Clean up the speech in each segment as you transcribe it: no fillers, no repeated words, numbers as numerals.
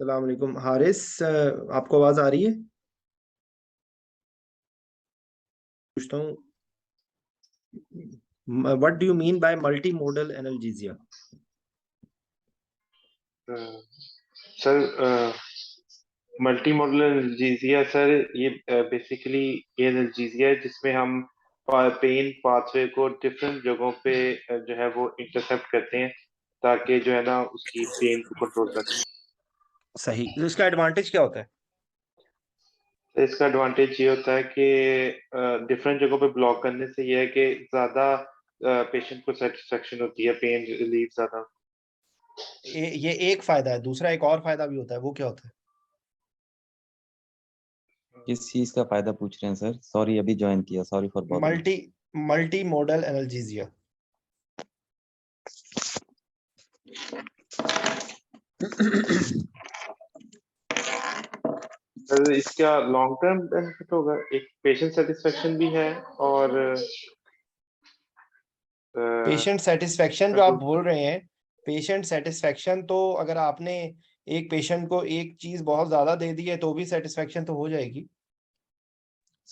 सलाम अलैकुम हारिस, आपको आवाज आ रही है? पूछता हूँ, what do you mean by multi modal analgesia? Sir, multi modal analgesia sir, ये बेसिकली ये एनाल्जेसिया है जिसमें हम पेन पाथवे को डिफरेंट जगहों पे जो है वो इंटरसेप्ट करते हैं, ताकि जो है ना उसकी पेन को कंट्रोल कर सकें। सही। तो इसका एडवांटेज क्या होता है? तो इसका एडवांटेज ये होता है कि डिफरेंट जगहों पे ब्लॉक करने से ये है कि ज्यादा पेशेंट को सेटिस्फेक्शन होती है, पेन रिलीफ ज्यादा। ये एक फायदा है। दूसरा एक और फायदा भी होता है, वो क्या होता है? किस चीज का फायदा पूछ रहे हैं सर? सॉरी, अभी ज्वाइन किया, sorry for bothering. Multi multi modal analgesia. Sir, इसका लॉन्ग टर्म बेनिफिट होगा, एक पेशेंट सेटिस्फेक्शन भी है और पेशेंट सेटिस्फेक्शन जो आप कंट्रोल। बोल रहे हैं, पेशेंट सेटिस्फेक्शन तो अगर आपने एक पेशेंट को एक चीज बहुत ज्यादा दे दी है तो भी सेटिस्फेक्शन तो हो जाएगी।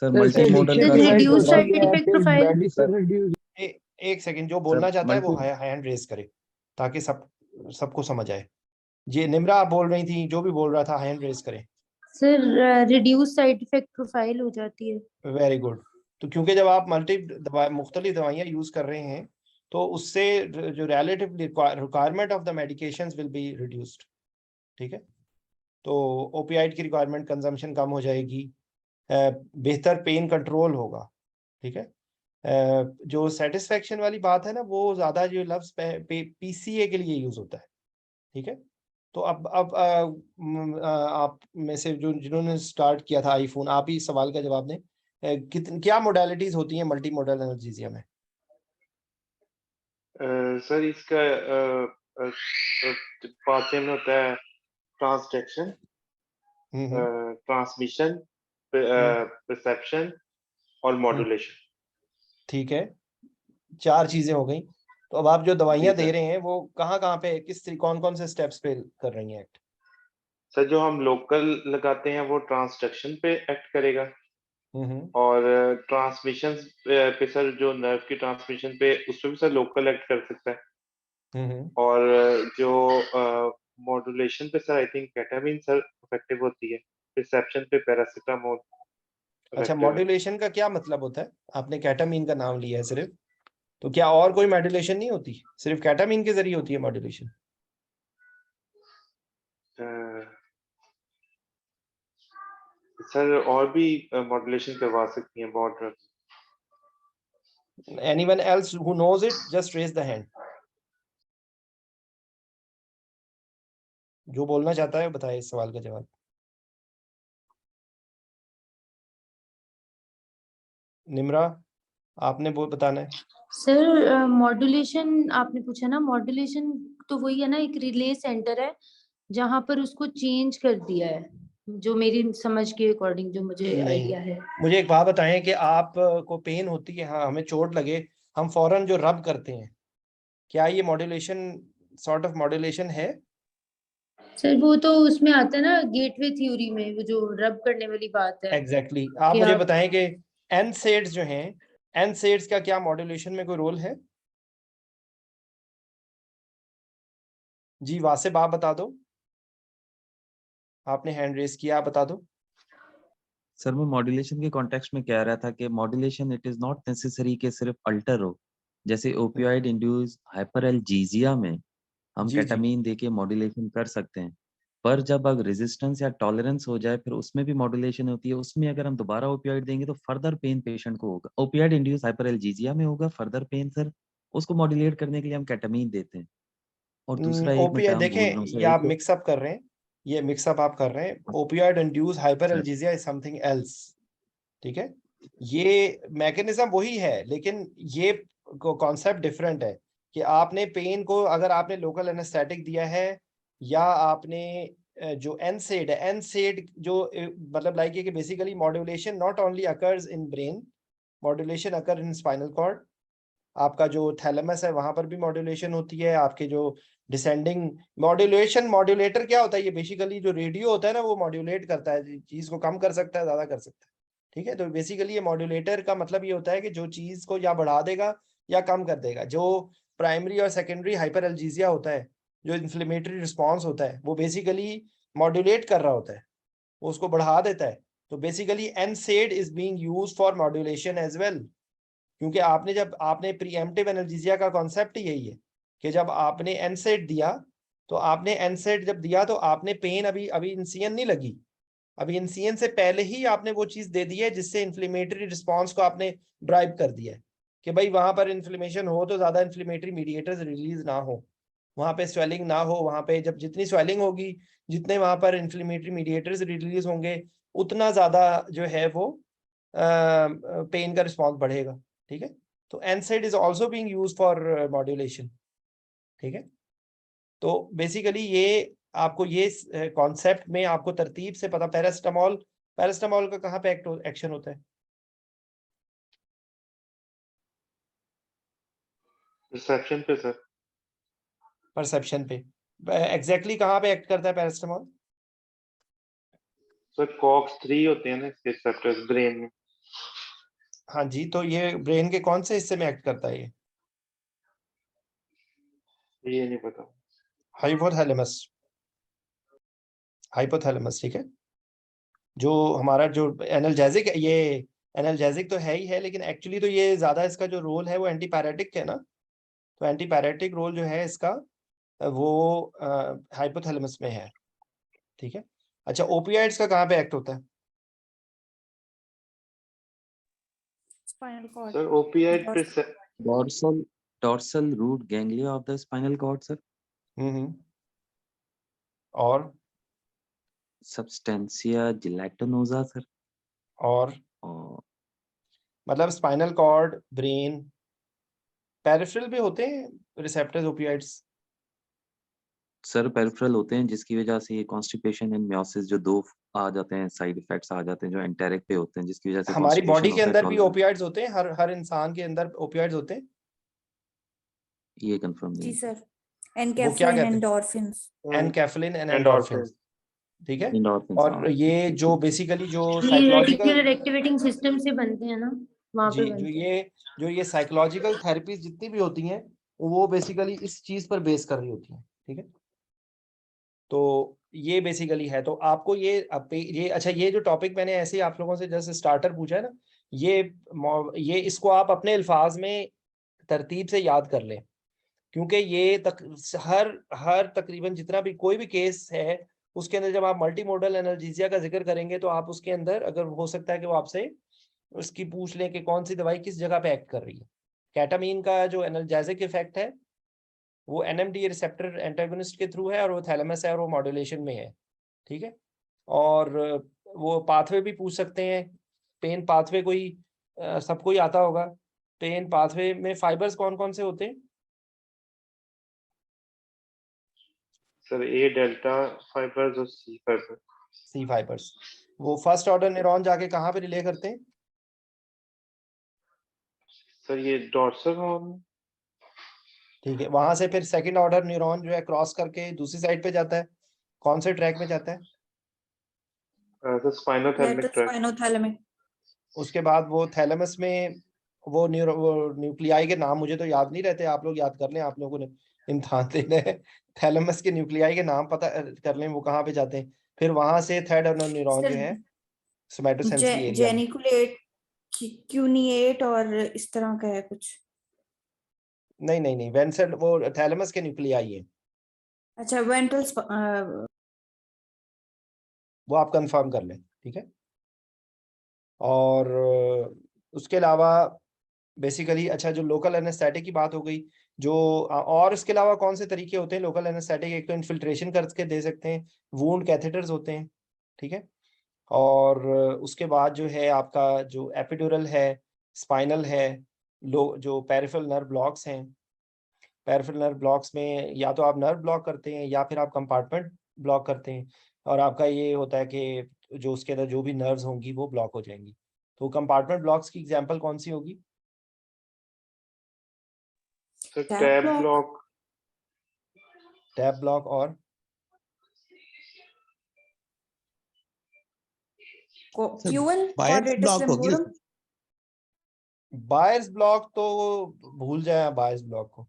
सर मल्टी मॉडल का reduce sir, side effect profile. एक सेकंड, जो सर बोलना चाहता है वो मल्टी हैंड रेज करे ताकि सबको समझ आए। जी निम्रा, आप बोल रही थी, जो भी बोल रहा था हैंड रेज करें। Sir reduce side effect profile हो जाती है। Very good. तो क्योंकि जब आप मुख्तलिफ दवाइयाँ यूज कर रहे हैं तो उससे जो relative requirement of the medications will be reduced. ठीक है। तो ओपियाइड की रिक्वायरमेंट कंजम्पशन कम हो जाएगी, बेहतर पेन कंट्रोल होगा। ठीक है। जो सेटिस्फेक्शन वाली बात है ना, वो ज्यादा जो लफ्ज पीसीए के लिए यूज होता है। ठीक है। तो अब आप में से जो जिन्होंने स्टार्ट किया था आईफोन, आप ही इस सवाल का जवाब दें। क्या मोडालिटीज होती हैं मल्टी मॉडल एनाल्जेसिया में? सर, इसका पाथवे में होता है ट्रांसडक्शन, हम्म ट्रांसमिशन, हम्म परसेप्शन और हम्म, मॉड्यूलेशन। ठीक है। चार चीजें हो गई। तो अब आप जो जी दवाइयां दे सर। रहे हैं वो कहाँ पे, कौन कौन से स्टेप्स पे कर रही हैं एक्ट? सर, जो हम लोकल लगाते हैं वो ट्रांसडक्शन पे एक्ट करेगा, हम्म और ट्रांसमिशन पे सर जो नर्व की ट्रांसमिशन पे उस पे भी सर लोकल एक्ट कर सकता है। हम्म और जो मॉड्यूलेशन पे sir I think ketamine sir effective होती है। रिसेप्शन पे पैरासीटामोल अच्छा, इफेक्टिव है। मॉड्यूलेशन का क्या मतलब होता है? आपने कैटामीन का नाम लिया है सिर्फ, तो क्या और कोई मॉड्यूलेशन नहीं होती, सिर्फ कैटामीन के जरिए होती है मॉड्यूलेशन? अ, सर और भी मॉड्यूलेशन करवा सकती हैं बहुत drugs. Anyone else who knows it, just raise the hand. जो बोलना चाहता है बताए इस सवाल का जवाब। निम्रा, आपने वो बताना है। सर मॉड्यूलेशन आपने पूछा ना, मॉड्यूलेशन तो वही है ना, एक रिले सेंटर है जहां पर उसको चेंज कर दिया है, जो मेरी समझ के अकॉर्डिंग जो मुझे नहीं, आइडिया है। मुझे एक बात बताएं कि आप को पेन होती है, हाँ हमें चोट लगे, हम फौरन जो रब करते हैं, क्या ये मॉड्यूलेशन, सॉर्ट ऑफ मॉड्यूलेशन है? सर वो तो उसमें आता है ना, गेटवे थ्योरी में, वो जो रब करने वाली बात है एग्जैक्टली exactly. आप कि मुझे आप। बताएं कि एनसेड्स जो हैं, एनसेड्स का क्या मॉड्यूलेशन में कोई रोल है? जी वासिब, आप बता दो, आपने हैंड रेस किया, आप बता दो। सर मैं मॉड्यूलेशन के कॉन्टेक्स्ट में कह रहा था कि modulation it is not necessary कि सिर्फ अल्टर हो। जैसे ओपियोइड इंड्यूस हाइपरएल्जीजिया में हम जी जी। केटामीन देके मॉड्यूलेशन कर सकते हैं, पर जब अगर रेजिस्टेंस या टॉलरेंस हो जाए फिर उसमें भी मॉड्यूलेशन होती है। उसमें अगर हम दोबारा ओपियोइड देंगे तो फर्दर पेन पेशेंट को होगा। ओपियोइड इंड्यूस हाइपरएल्जीजिया में होगा फर्दर पेन सर, उसको मॉड्यूलेट करने के लिए हम केटामीन देते हैं। और दूसरा एक मैं ओपिया टर्म भूल देखें, रहा हूँ सर, ये आप एक मिक्सअप कर रहे हैं, ये मिक्सअप आप कर रहे हैं। Opioid induced sir hyperalgesia is something else. ठीक है। ये मैकेनिज्म वही है, लेकिन ये कॉन्सेप्ट डिफरेंट है कि आपने पेन को, अगर आपने लोकल एनेस्थेटिक दिया है या आपने जो एनसेड है, एनसेड जो मतलब लाइक है कि basically modulation not only occurs in brain, modulation occur in spinal cord, आपका जो थैलेमस है वहां पर भी मॉड्यूलेशन होती है, आपके जो डिसेंडिंग मॉड्यूलेटर क्या होता है, ये बेसिकली जो रेडियो होता है ना वो मॉड्यूलेट करता है, चीज को कम कर सकता है, ज्यादा कर सकता है, ठीक है। तो बेसिकली ये मॉड्यूलेटर का मतलब ये होता है कि जो चीज को या बढ़ा देगा या कम कर देगा। जो प्राइमरी और सेकेंडरी हाइपरएल्जीसिया होता है, जो इन्फ्लेमेटरी रिस्पॉन्स होता है, वो बेसिकली मॉड्यूलेट कर रहा होता है, वो उसको बढ़ा देता है। तो basically NSAID is being used for modulation as well, क्योंकि आपने प्रीएम्प्टिव एनाल्जेसिया का कॉन्सेप्ट यही है कि जब आपने NSAID दिया, तो आपने NSAID जब दिया तो आपने पेन अभी इंसियन नहीं लगी, अभी इंसियन से पहले ही आपने वो चीज दे दी है जिससे इन्फ्लेमेटरी रिस्पॉन्स को आपने ड्राइव कर दिया है कि भाई वहां पर इन्फ्लेमेशन हो तो ज्यादा इन्फ्लेमेटरी मीडिएटर्स रिलीज ना हो, वहां पे स्वेलिंग ना हो, वहां पे जब जितनी स्वेलिंग होगी, जितने वहां पर इन्फ्लेमेटरी मीडिएटर्स रिलीज होंगे, उतना ज्यादा जो है वो पेन का रिस्पॉन्स बढ़ेगा, ठीक है। तो NSAID is also being used for modulation, ठीक है। तो बेसिकली ये आपको ये कॉन्सेप्ट में आपको तरतीब से पता, पैरासिटामोल का कहाँ पे एक्शन होता है? रिसेप्शन पे सर। परसेप्शन पे। एग्जैक्टली कहाँ पे एक्ट करता है पैरासिटामोल? सर COX-3 होते हैं ना इसके रिसेप्टर्स ब्रेन में। हाँ जी, तो ये ब्रेन के कौन से हिस्से में एक्ट करता है? ये नहीं पता। हाइपोथैलेमस, हाइपोथैलेमस, ठीक है। जो हमारा जो एनाल्जेसिक, ये एनाल्जेसिक तो है ही है, लेकिन एक्चुअली तो ये ज्यादा इसका जो रोल है वो एंटीपैरेटिक है ना, तो एंटीपैरेटिक रोल जो है इसका वो हाइपोथैलेमस में है, ठीक है। अच्छा, ओपियाइड्स का कहाँ पे एक्ट होता है? Spinal cord. Sir opiate dorsal root ganglia of the spinal cord sir. और Substantia gelatinosa sir. और और मतलब स्पाइनल कॉर्ड, ब्रेन, पेरिफेरल भी होते हैं रिसेप्टर्स ओपियाइड्स? सर पेरिफेरल होते हैं जिसकी वजह से ये कॉन्स्टिपेशन एंड मियोसिस जो दो आ जाते हैं, साइड इफेक्ट्स आ जाते हैं जो एंटेरिक पे होते हैं, जिसकी वजह से हमारी बॉडी constipation के होता है, अंदर भी tolerance- ओपियाइड्स होते हैं, हर इंसान के अंदर ओपियाइड्स होते हैं? ये कंफर्म जी नहीं सर। वो क्या एनकेफ्लिन, कहते हैं? Endorphins. Enkephalin and endorphin. Endorphin, ठीक है। endorphins, और हाँ। ये जो बेसिकली जो ये साइकोलॉजिकल, रेटिकुलर एक्टिवेटिंग सिस्टम से बनते हैं ना, वहां पे जी, बनते हैं। जो ये साइकोलॉजिकल थेरेपीज जितनी भी होती हैं वो बेसिकली इस चीज पर बेस कर रही होती हैं, ठीक है। तो ये बेसिकली है। तो आपको ये अच्छा, ये जो टॉपिक मैंने ऐसे ही आप लोगों से जैसे स्टार्टर पूछा है ना, ये इसको आप अपने अल्फाज में तरतीब से याद कर लें, क्योंकि ये हर तकरीबन जितना भी कोई भी केस है उसके अंदर जब आप मल्टी मोडल एनाल्जेसिया का जिक्र करेंगे तो आप उसके अंदर अगर हो सकता है कि वो आपसे उसकी पूछ लें कि कौन सी दवाई किस जगह पे एक्ट कर रही है। कैटामीन का जो एनाल्जेसिक इफेक्ट है वो NMDA रिसेप्टर एंटागोनिस्ट के थ्रू है और वो थैलेमस है और वो मॉड्यूलेशन में है, ठीक है। और वो पाथवे भी पूछ सकते हैं, पेन पाथवे कोई सबको ही आता होगा। पेन पाथवे में फाइबर्स कौन कौन से होते हैं? सर A डेल्टा फाइबर्स और C फाइबर। सी फाइबर्स। वो फर्स्ट ऑर्डर न्यूरॉन जाके कहाँ पे रिले करते हैं? सर ये डॉर्सल हॉर्न। ठीक है, वहां से फिर सेकंड ऑर्डर न्यूरॉन जो है क्रॉस करके दूसरी साइड पे जाता है, कौन से ट्रैक में जाता है? Sir spinothalamic track. स्पाइनोथैलेमिक। उसके बाद वो थैलेमस में वो न्यूक्लियाई के नाम मुझे तो याद नहीं रहते, आप लोग याद कर लें, आप लोगों ने इम्तिहान देने हैं। थैलेमस के न्यूक्लियाई के नाम पता कर लें वो कहाँ पे जाते हैं। फिर वहां से थर्ड ऑर्डर न्यूरॉन जो है सोमैटोसेंसरी एरिया में। जेनिकुलेट, क्यूनिएट और इस तरह का है कुछ। नहीं, वेंसेल वो थैलेमस के न्यूक्लियाई है, अच्छा, वो आप कंफर्म कर लें, ठीक है। और उसके अलावा बेसिकली अच्छा, जो लोकल एनेस्थेटिक की बात हो गई, जो और इसके अलावा कौन से तरीके होते हैं लोकल एनेस्थेटिक? एक तो इन्फिल्ट्रेशन करके दे सकते हैं, वूंड कैथेटर्स होते हैं, ठीक है। और उसके बाद जो है आपका जो एपिड्यूरल है, स्पाइनल है, जो पेरिफेरल नर्व ब्लॉक्स हैं, पेरिफेरल नर्व ब्लॉक्स में या तो आप नर्व ब्लॉक करते हैं या फिर आप कंपार्टमेंट ब्लॉक करते हैं, और आपका ये होता है कि जो उसके अंदर जो भी नर्व्स होंगी वो ब्लॉक हो जाएंगी। तो कंपार्टमेंट ब्लॉक्स की एग्जांपल कौन सी होगी? Sir Tab tab block. Block tab block और QL बायर्स quadratus ब्लॉक होगी temporum. बायर्स ब्लॉक तो भूल जाए बायर्स ब्लॉक को।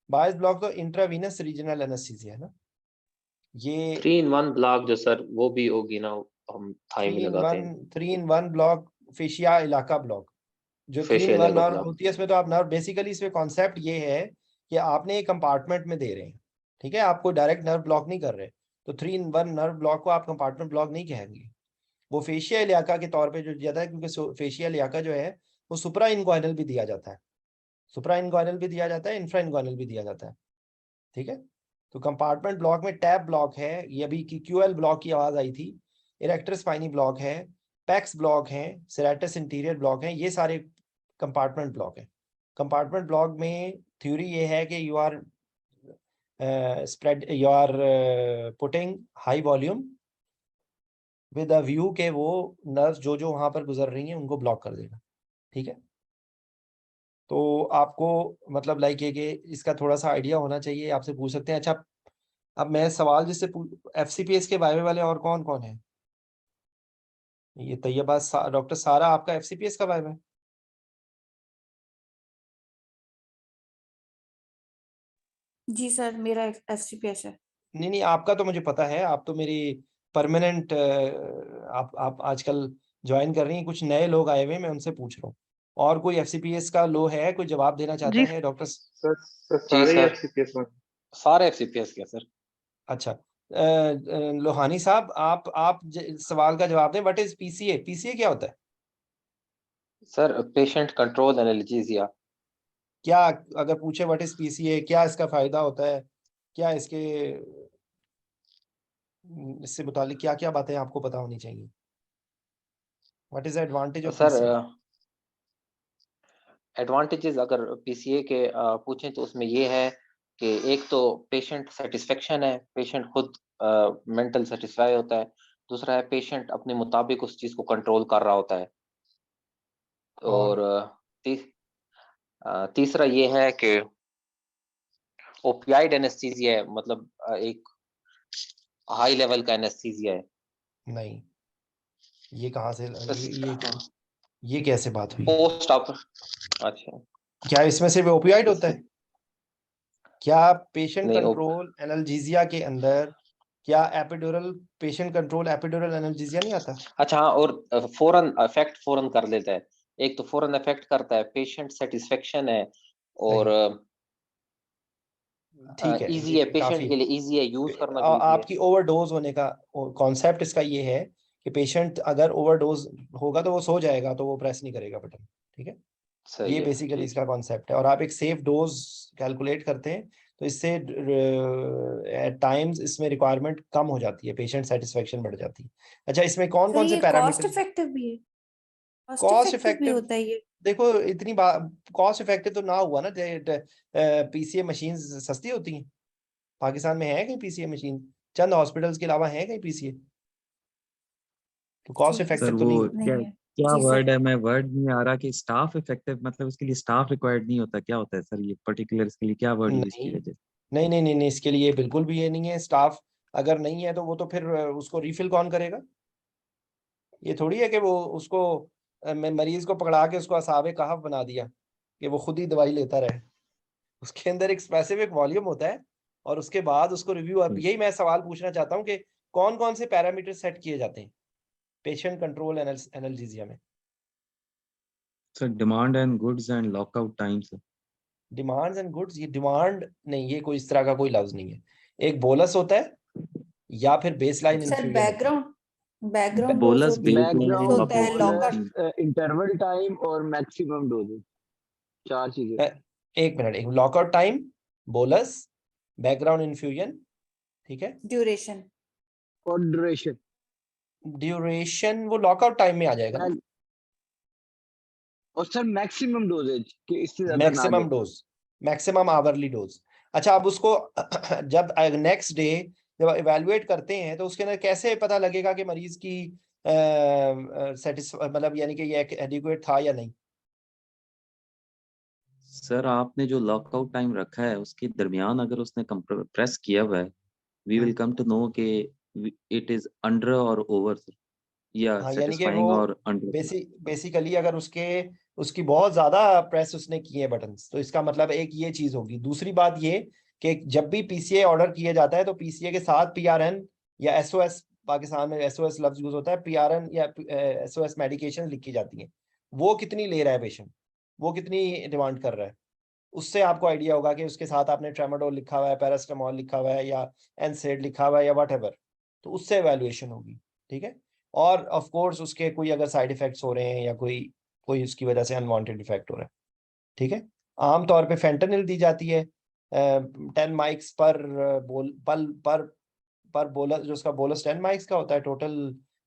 बायर्स ब्लॉक तो इंट्रावीनस रीजनल एनेस्थीसिया है ना, ये 3-in-1 ब्लॉक जो सर वो भी होगी ना, हम थाई में लगाते हैं 3-in-1 ब्लॉक, फेशिया इलाका ब्लॉक, जो 3-in-1 फेशियल नर्व ब्लॉक। होती है इसमें। तो आप नर्व बेसिकली इसमें कॉन्सेप्ट ये है कि आपने एक कंपार्टमेंट में दे रहे हैं, ठीक है, आपको डायरेक्ट नर्व ब्लॉक नहीं कर रहे, तो 3-in-1 नर्व ब्लॉक को आप कंपार्टमेंट ब्लॉक नहीं कहेंगे, वो फेशिया इलाका के तौर पे जो ज्यादा है, क्योंकि फेशिया इलाका जो है वो सुप्रा इनग्वाइनल भी दिया जाता है, सुप्रा इनग्वाइनल भी दिया जाता है, इंफ्रा इनग्वाइनल भी दिया जाता है, ठीक है। तो कंपार्टमेंट ब्लॉक में टैब ब्लॉक है, ये अभी की QL ब्लॉक की आवाज आई थी, इरेक्टर स्पाइनी ब्लॉक है, पैक्स ब्लॉक है, सेरेटस इंटीरियर ब्लॉक है, ये सारे कंपार्टमेंट ब्लॉक है। कंपार्टमेंट ब्लॉक में थ्योरी ये है कि you are putting high volume with a view के वो नर्व्स जो वहां पर गुजर रही हैं उनको ब्लॉक कर देगा, ठीक है। तो आपको मतलब लाइक ये कि इसका थोड़ा सा आइडिया होना चाहिए, आपसे पूछ सकते हैं। अच्छा, अब मैं सवाल जिससे FCPS के वाइवे वाले और कौन कौन है? ये तैयबा डॉक्टर सारा आपका FCPS का वाइवा है? जी सर, मेरा FCPS है। नहीं, आपका तो मुझे पता है, आप तो मेरी परमानेंट आप आजकल ज्वाइन कर रही हैं, कुछ नए लोग आए हुए हैं, मैं उनसे पूछ रहा हूँ। और कोई FCPS का लो है, कोई जवाब देना चाहता है डॉक्टर? सर जी सारे सर। एफसीपीएस में सारे FCPS के सर। अच्छा, लोहानी साहब आप सवाल का जवाब दें। What is PCA? PCA क्या होता है? Sir patient control analgesia. क्या अगर पूछे व्हाट इज PCA, क्या इसका फायदा होता है, क्या इससे मुतालिक क्या क्या बातें आपको पता होनी चाहिए? What is the advantage of sir PCA? Advantages अगर PCA के पूछें तो उसमें ये है कि एक तो पेशेंट सेटिस्फेक्शन है, पेशेंट खुद मेंटल सेटिस्फाई होता है। दूसरा है पेशेंट अपने मुताबिक उस चीज को कंट्रोल कर रहा होता है। और तीसरा ये है कि ओपियाइड एनेस्थीसिया है, मतलब एक हाई लेवल का एनेस्थीसिया है। नहीं, ये कहाँ से ये कैसे बात हुई? Post op. अच्छा, क्या इसमें सिर्फ ओपियाइड होता है? क्या पेशेंट नहीं कंट्रोल एनाल्जेसिया के अंदर क्या epidural patient control epidural analgesia नहीं आता? अच्छा हाँ, और फौरन इफेक्ट फौरन कर देता है। एक तो फौरन इफेक्ट करता है, पेशेंट सेटिस्फेक्शन है, और ठीक है, इजी ये है, पेशेंट काफी के लिए इजी है, यूज करना भी इजी है। आपकी ओवरडोज होने का कॉन्सेप्ट इसका ये है कि पेशेंट अगर ओवरडोज होगा तो वो सो जाएगा, तो वो प्रेस नहीं करेगा बटन, ठीक है। सही ये है, बेसिकली ठीक इसका है। कॉन्सेप्ट है, और आप एक सेफ डोज कैलकुलेट करते हैं तो इससे एट टाइम्स इसमें रिक्वायरमेंट कम हो जाती है, पेशेंट सेटिस्फेक्शन बढ़ जाती है। अच्छा, इसमें कौन सर कौन से ये कॉस्ट पैरामीटर? इफेक्टिव भी है, कॉस्ट कॉस्ट इफेक्टिव भी इफेक्टिव, होता है ये? देखो इतनी बात कॉस्ट इफेक्टिव तो ना हुआ ना, PCA मशीन सस्ती होती हैं। पाकिस्तान में है कहीं PCA मशीन? चंद हॉस्पिटल्स के अलावा है कहीं PCA? तो कॉस्ट ठीक है सर इफेक्टिव तो वो नहीं। क्या नहीं है। क्या जी वर्ड सर, है, मैं वर्ड नहीं आ रहा कि स्टाफ इफेक्टिव, मतलब उसके लिए स्टाफ रिक्वायर्ड नहीं होता, क्या होता है सर ये पर्टिकुलर, इसके लिए क्या वर्ड यूज नहीं किया जाए? नहीं, इसके लिए बिल्कुल भी ये नहीं है। स्टाफ अगर नहीं है तो वो तो फिर उसको रिफिल कौन करेगा? ये थोड़ी है कि वो उसको मरीज को पकड़ा के उसको असावे कहफ बना दिया कि वो खुद ही दवाई लेता रहे। उसके अंदर एक स्पेसिफिक वॉल्यूम होता है, और उसके बाद उसको रिव्यू। अब यही मैं सवाल पूछना चाहता हूँ कि कौन कौन से पैरामीटर सेट किए जाते हैं पेशेंट कंट्रोल एनाल्जेसिया में? Sir demand and goods and lockout times. Demands and goods, ये डिमांड नहीं, ये कोई इस तरह का कोई लफ्ज नहीं है। एक बोलस होता है या फिर बेसलाइन सर इन्फ्यूजन होता है। बैकग्राउंड डोज बोलस होती है, बेसलाइन एक होता है लॉकआउट। लॉकआउट। इंटरवल टाइम और मैक्सिमम डोजेज, 4 चीजें। एक मिनट, एक lockout time, bolus, background infusion, ठीक है। ड्यूरेशन। और ड्यूरेशन। ड्यूरेशन वो लॉकआउट टाइम में आ जाएगा ना। और सर मैक्सिमम डोजेज कि इससे ज्यादा ना मैक्सिमम दे। Dose, maximum hourly dose. अच्छा, अब उसको जब नेक्स्ट डे जब इवेलुएट करते हैं तो उसके अंदर कैसे पता लगेगा कि मरीज की मतलब यानी कि ये एडिक्वेट था या नहीं? सर आपने जो लॉकआउट टाइम रखा है उसके दरमियान अगर उसने प्रेस किया हुआ है, we will come to know कि इट इज अंडर और ओवर या हाँ, यानी कि सेटिस्फाइंग वो और अंडर। बेसिकली अगर उसकी बहुत ज्यादा प्रेस उसने किए हैं बटन्स, तो इसका मतलब एक ये चीज होगी। दूसरी बात ये कि जब भी पीसीए ऑर्डर किया जाता है तो पीसीए के साथ पीआरएन या एसओएस, पाकिस्तान में एसओएस लफ्ज यूज होता है, पीआरएन या एसओएस मेडिकेशन लिखी जाती हैं। वो कितनी ले रहा है पेशेंट, वो कितनी डिमांड कर रहा है, उससे आपको आइडिया होगा कि उसके साथ आपने ट्रेमाडोल लिखा हुआ है, पैरास्टामोल लिखा हुआ है, या एनसेड लिखा हुआ है, या व्हाटएवर, तो उससे एवेल्युएशन होगी। ठीक है। और ऑफ कोर्स उसके कोई अगर साइड इफेक्ट्स हो रहे हैं या कोई कोई उसकी वजह से अनवांटेड इफेक्ट हो रहा है। ठीक है। आमतौर पे फेंटेनिल दी जाती है 10 माइक्स पर पर बोलस, जो उसका बोलस 10 माइक्स का होता है, टोटल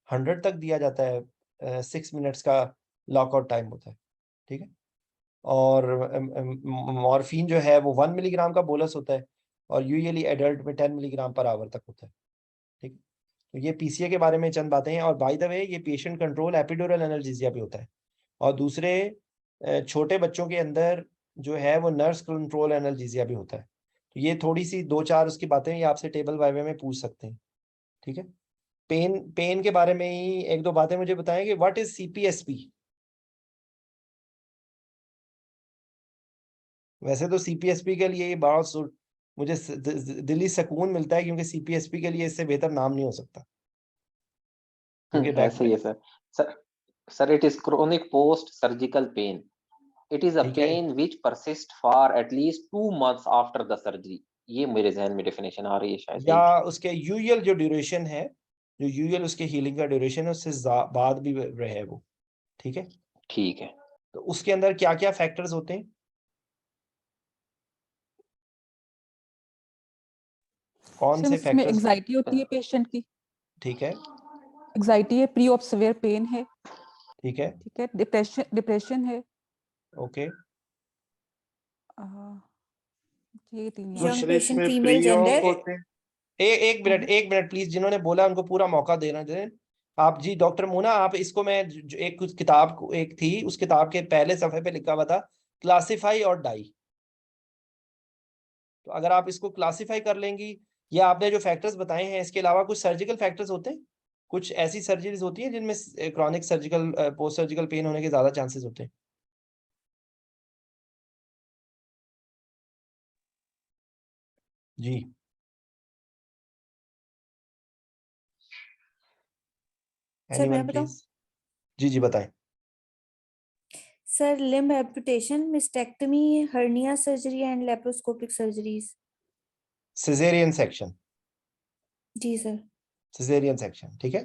100 तक दिया जाता है। 6 मिनट्स का लॉकआउट टाइम होता है। ठीक है। और मॉर्फिन जो है वो 1 मिलीग्राम का बोलस होता है, और यूजुअली एडल्ट में 10 मिलीग्राम पर आवर तक होता है। ठीक है। तो ये पीसीए के बारे में चंद बातें हैं। और बाय द वे, ये पेशेंट कंट्रोल एपिड्यूरल एनाल्जेसिया भी होता है। और दूसरे छोटे बच्चों के अंदर जो है वो नर्स कंट्रोल एनाल्जेसिया भी होता है। तो ये थोड़ी सी 2-4 उसकी बातें ये आपसे टेबल वाइवे में पूछ सकते हैं। ठीक है। पेन के बारे में ही 1-2 बातें मुझे बताएं कि व्हाट इज सीपीएसपी। वैसे तो सीपीएसपी के लिए बहुत मुझे दिली सुकून मिलता है, क्योंकि सीपीएसपी के लिए इससे बेहतर नाम नहीं हो सकता, क्योंकि ऐसे ही है sir. Sir sir it is chronic post surgical pain. It is a ठीक है, pain which persist for at least 2 months after the surgery. ये मेरे जहन में डेफिनेशन आ रही है शायद या यही। उसके यूजुअल जो ड्यूरेशन है, जो यूजुअल उसके हीलिंग का ड्यूरेशन है, उससे बाद भी रहे वो। ठीक है। ठीक है। तो उसके अंदर क्या क्या फैक्टर्स होते हैं, कौन सर से उसमें फैक्टर्स? एग्जाइटी होती है पेशेंट की। ठीक है। एग्जाइटी है, प्री ऑफ सिवियर पेन है, ठीक है। ठीक है, डिप्रेशन है। ओके। ये 3 याद यंग सर है। पेशेंट, इसमें फीमेल प्री ऑफ जेंडर। होते हैं। एक मिनट प्लीज, जिन्होंने बोला उनको पूरा मौका देना दें। आप जी डॉक्टर मोना, आप इसको, मैं एक कुछ किताब एक थी, उस किताब के पहले सफे पे लिखा हुआ था क्लासिफाई और डाई। तो अगर आप इसको क्लासिफाई कर लेंगी, या आपने जो फैक्टर्स बताए हैं इसके अलावा कुछ सर्जिकल फैक्टर्स होते हैं, कुछ ऐसी सर्जरीज होती हैं जिनमें chronic surgical post surgical pain होने के ज्यादा चांसेस होते हैं? जी। सर मैं एनीवन बताऊं? प्लीज। जी जी बताएं। Sir limb amputation, mastectomy, hernia surgery and laparoscopic surgeries. Caesarean section. जी सर। सिजेरियन सेक्शन, ठीक है।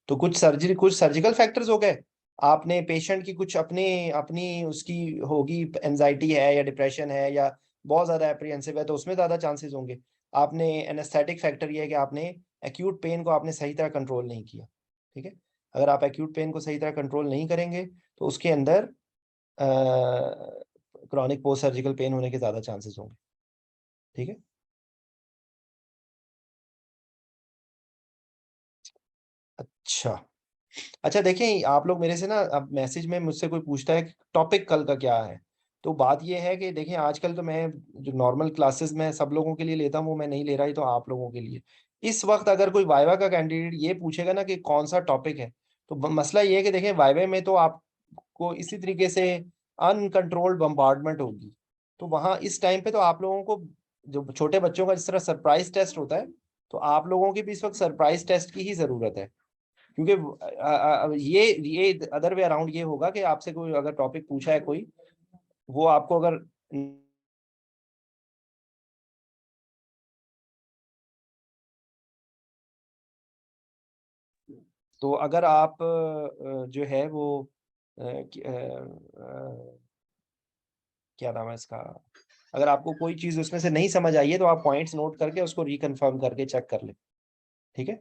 तो कुछ सर्जिकल फैक्टर्स हो गए। आपने पेशेंट की कुछ अपने अपनी उसकी होगी, एंजाइटी है या डिप्रेशन है या बहुत ज्यादा एप्रीहेंसिव है, तो उसमें ज्यादा चांसेस होंगे। आपने एनेस्थेटिक फैक्टर ये है कि आपने एक्यूट पेन को आपने सही तरह कंट्रोल नहीं किया। ठीक है। अगर आप एक्यूट पेन को सही तरह कंट्रोल नहीं करेंगे तो उसके अंदर क्रॉनिक पोस्ट सर्जिकल पेन होने के ज्यादा चांसेस होंगे। ठीक है। अच्छा। अच्छा, देखें आप लोग मेरे से ना, अब मैसेज में मुझसे कोई पूछता है कि टॉपिक कल का क्या है। तो बात ये है कि देखें, आजकल तो मैं जो नॉर्मल क्लासेस में सब लोगों के लिए लेता हूँ वो मैं नहीं ले रहा, ही तो आप लोगों के लिए। इस वक्त अगर कोई वाइवा का कैंडिडेट ये पूछेगा ना कि कौन सा टॉपिक है, तो मसला ये है कि देखें वाइवे में तो आपको इसी तरीके से अनकंट्रोल्ड बम्बार्डमेंट होगी। तो वहाँ इस टाइम पे तो आप लोगों को, जो छोटे बच्चों का जिस तरह सरप्राइज टेस्ट होता है, तो आप लोगों की भी इस वक्त सरप्राइज टेस्ट की ही जरूरत है। क्योंकि ये अदर वे अराउंड ये होगा कि आपसे कोई अगर टॉपिक पूछा है कोई, वो आपको अगर तो अगर आप जो है वो क्या नाम है इसका, अगर आपको कोई चीज उसमें से नहीं समझ आई है तो आप पॉइंट्स नोट करके उसको रिकन्फर्म करके चेक कर ले। ठीक है।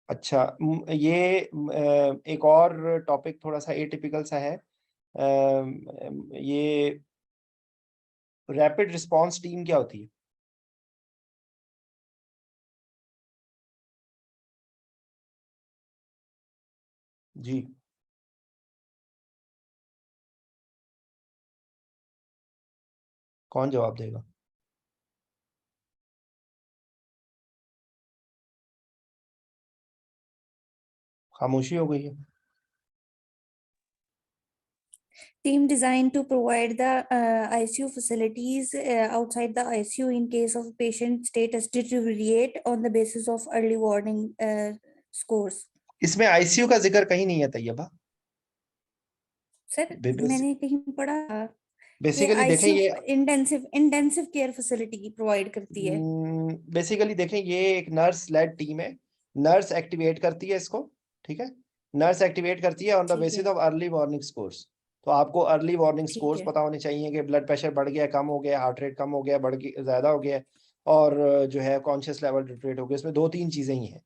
अच्छा, एक और टॉपिक थोड़ा सा एटिपिकल सा है। ये रैपिड रिस्पांस टीम क्या होती है? जी। कौन जवाब देगा? खामोशी हो गई है। Team designed to provide the ICU facilities outside the ICU in case of patient status deteriorate on the basis of early warning scores. इसमें आईसीयू का जिक्र कहीं नहीं है तैयबा। सर मैंने कहीं पढ़ा कि बेसिकली देखें ICU ये इंटेंसिव केयर फैसिलिटी प्रोवाइड करती है। बेसिकली देखें ये एक नर्स लेड टीम है, नर्स एक्टिवेट करती है इसको, ठीक है, नर्स एक्टिवेट करती है ऑन द ठीक बेसिस है। Of early warning scores. तो आपको अर्ली वार्निंग ठीक स्कोर्स है। पता होने चाहिए कि ब्लड प्रेशर बढ़ गया, कम हो गया, हार्ट रेट कम हो गया, बढ़ गया, ज्यादा हो गया, और जो है कॉन्शियस लेवल डिटेक्ट हो गया। इसमें 2-3 चीजें ही हैं,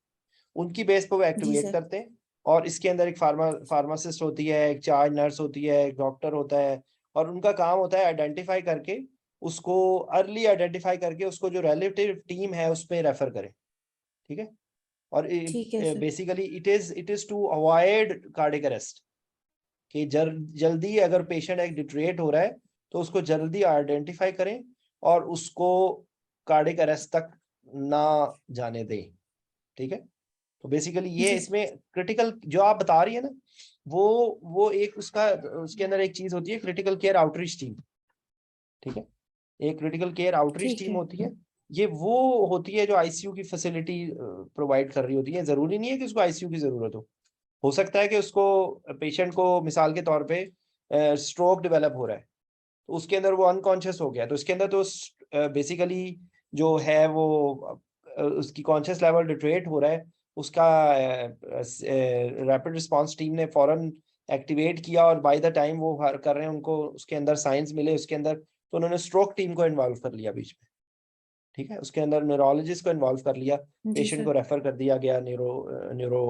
उनकी बेस पे वो जी एक्टिवेट सर। करते हैं। और इसके अंदर एक फार्मासिस्ट होती है, एक चार्ज नर्स होती है, एक डॉक्टर होता है, और उनका काम होता है आइडेंटिफाई करके उसको, अर्ली आइडेंटिफाई करके उसको जो रिलेटिव टीम है उस पे रेफर करें, ठीक है। और ठीक है sir. Basically it is to avoid cardiac arrest, कि जल्दी अगर पेशेंट एक डिटेरियोरेट हो रहा है तो उसको जल्दी आइडेंटिफाई करें और उसको कार्डियक अरेस्ट तक ना जाने दें, ठीक है। तो बेसिकली ये जी। इसमें क्रिटिकल जो आप बता रही है ना, वो एक उसका, उसके अंदर एक चीज होती है क्रिटिकल केयर आउटरीच टीम, ठीक है। एक क्रिटिकल केयर आउटरीच ठीक टीम है। होती है, ये वो होती है जो आईसीयू की फैसिलिटी प्रोवाइड कर रही होती है। जरूरी नहीं है कि उसको आईसीयू की जरूरत हो सकता है कि उसको पेशेंट को मिसाल के तौर पे स्ट्रोक डेवलप हो रहा है, तो उसके अंदर वो अनकॉन्शियस हो गया, तो उसके अंदर तो बेसिकली जो है वो उसकी कॉन्शियस लेवल डिटेरियोरेट हो रहा है, उसका रैपिड रिस्पांस टीम ने फौरन एक्टिवेट किया, और बाय द टाइम वो कर रहे हैं, उनको उसके अंदर साइंस मिले उसके अंदर, तो उन्होंने स्ट्रोक टीम को इन्वॉल्व कर लिया बीच में, ठीक है। उसके अंदर न्यूरोलॉजिस्ट को इन्वॉल्व कर लिया, जी पेशेंट सर। को रेफर कर दिया गया न्यूरो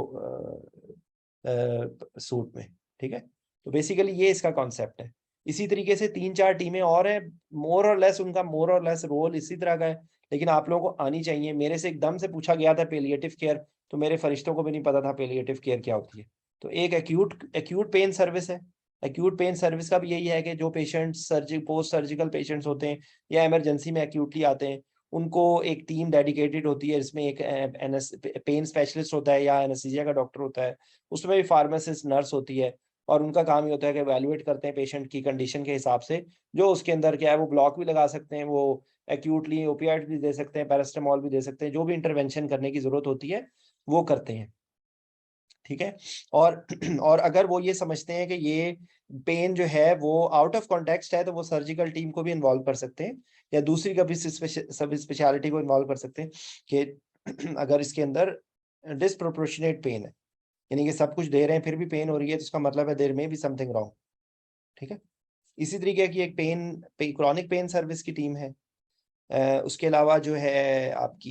सूट में, ठीक है। तो बेसिकली ये इसका कॉन्सेप्ट है। इसी तरीके से 3-4 टीमें और हैं, मोर और लेस उनका मोर और लेस रोल इसी तरह का है, लेकिन आप लोगों को आनी चाहिए। मेरे से एकदम से पूछा गया था पेलिएटिव केयर, तो मेरे फरिश्तों को भी नहीं पता था पेलिएटिव केयर क्या होती है। तो एक एक्यूट पेन सर्विस है। एक्यूट पेन सर्विस का भी यही है कि जो पेशेंट पोस्ट सर्जिकल पेशेंट्स होते हैं या इमरजेंसी में एक्यूटली आते हैं, उनको एक टीम डेडिकेटेड होती है, जिसमें एक पेन स्पेशलिस्ट होता है या एनेस्थीसिया का डॉक्टर होता है, उसमें भी फार्मासिस्ट नर्स होती है, और उनका काम ये होता है कि एवेल्युएट करते हैं पेशेंट की कंडीशन के हिसाब से, जो उसके अंदर क्या है, वो ब्लॉक भी लगा सकते हैं, वो एक्यूटली ओपियाइड भी दे सकते हैं, पैरास्टामोल भी दे सकते हैं, जो भी इंटरवेंशन करने की जरूरत होती है वो करते हैं, ठीक है। और और अगर वो ये समझते हैं कि ये पेन जो है वो आउट ऑफ कॉन्टेक्स्ट है, तो वो सर्जिकल टीम को भी इन्वॉल्व कर सकते हैं, या दूसरी कभी सब स्पेशलिटी को इन्वॉल्व कर सकते हैं कि अगर इसके अंदर डिसप्रोपोर्शनेट पेन है, यानी कि सब कुछ दे रहे हैं फिर भी पेन हो रही है, तो इसका मतलब है देयर में भी समथिंग रॉन्ग, ठीक है। इसी तरीके की एक क्रॉनिक पेन सर्विस की टीम है। उसके अलावा जो है आपकी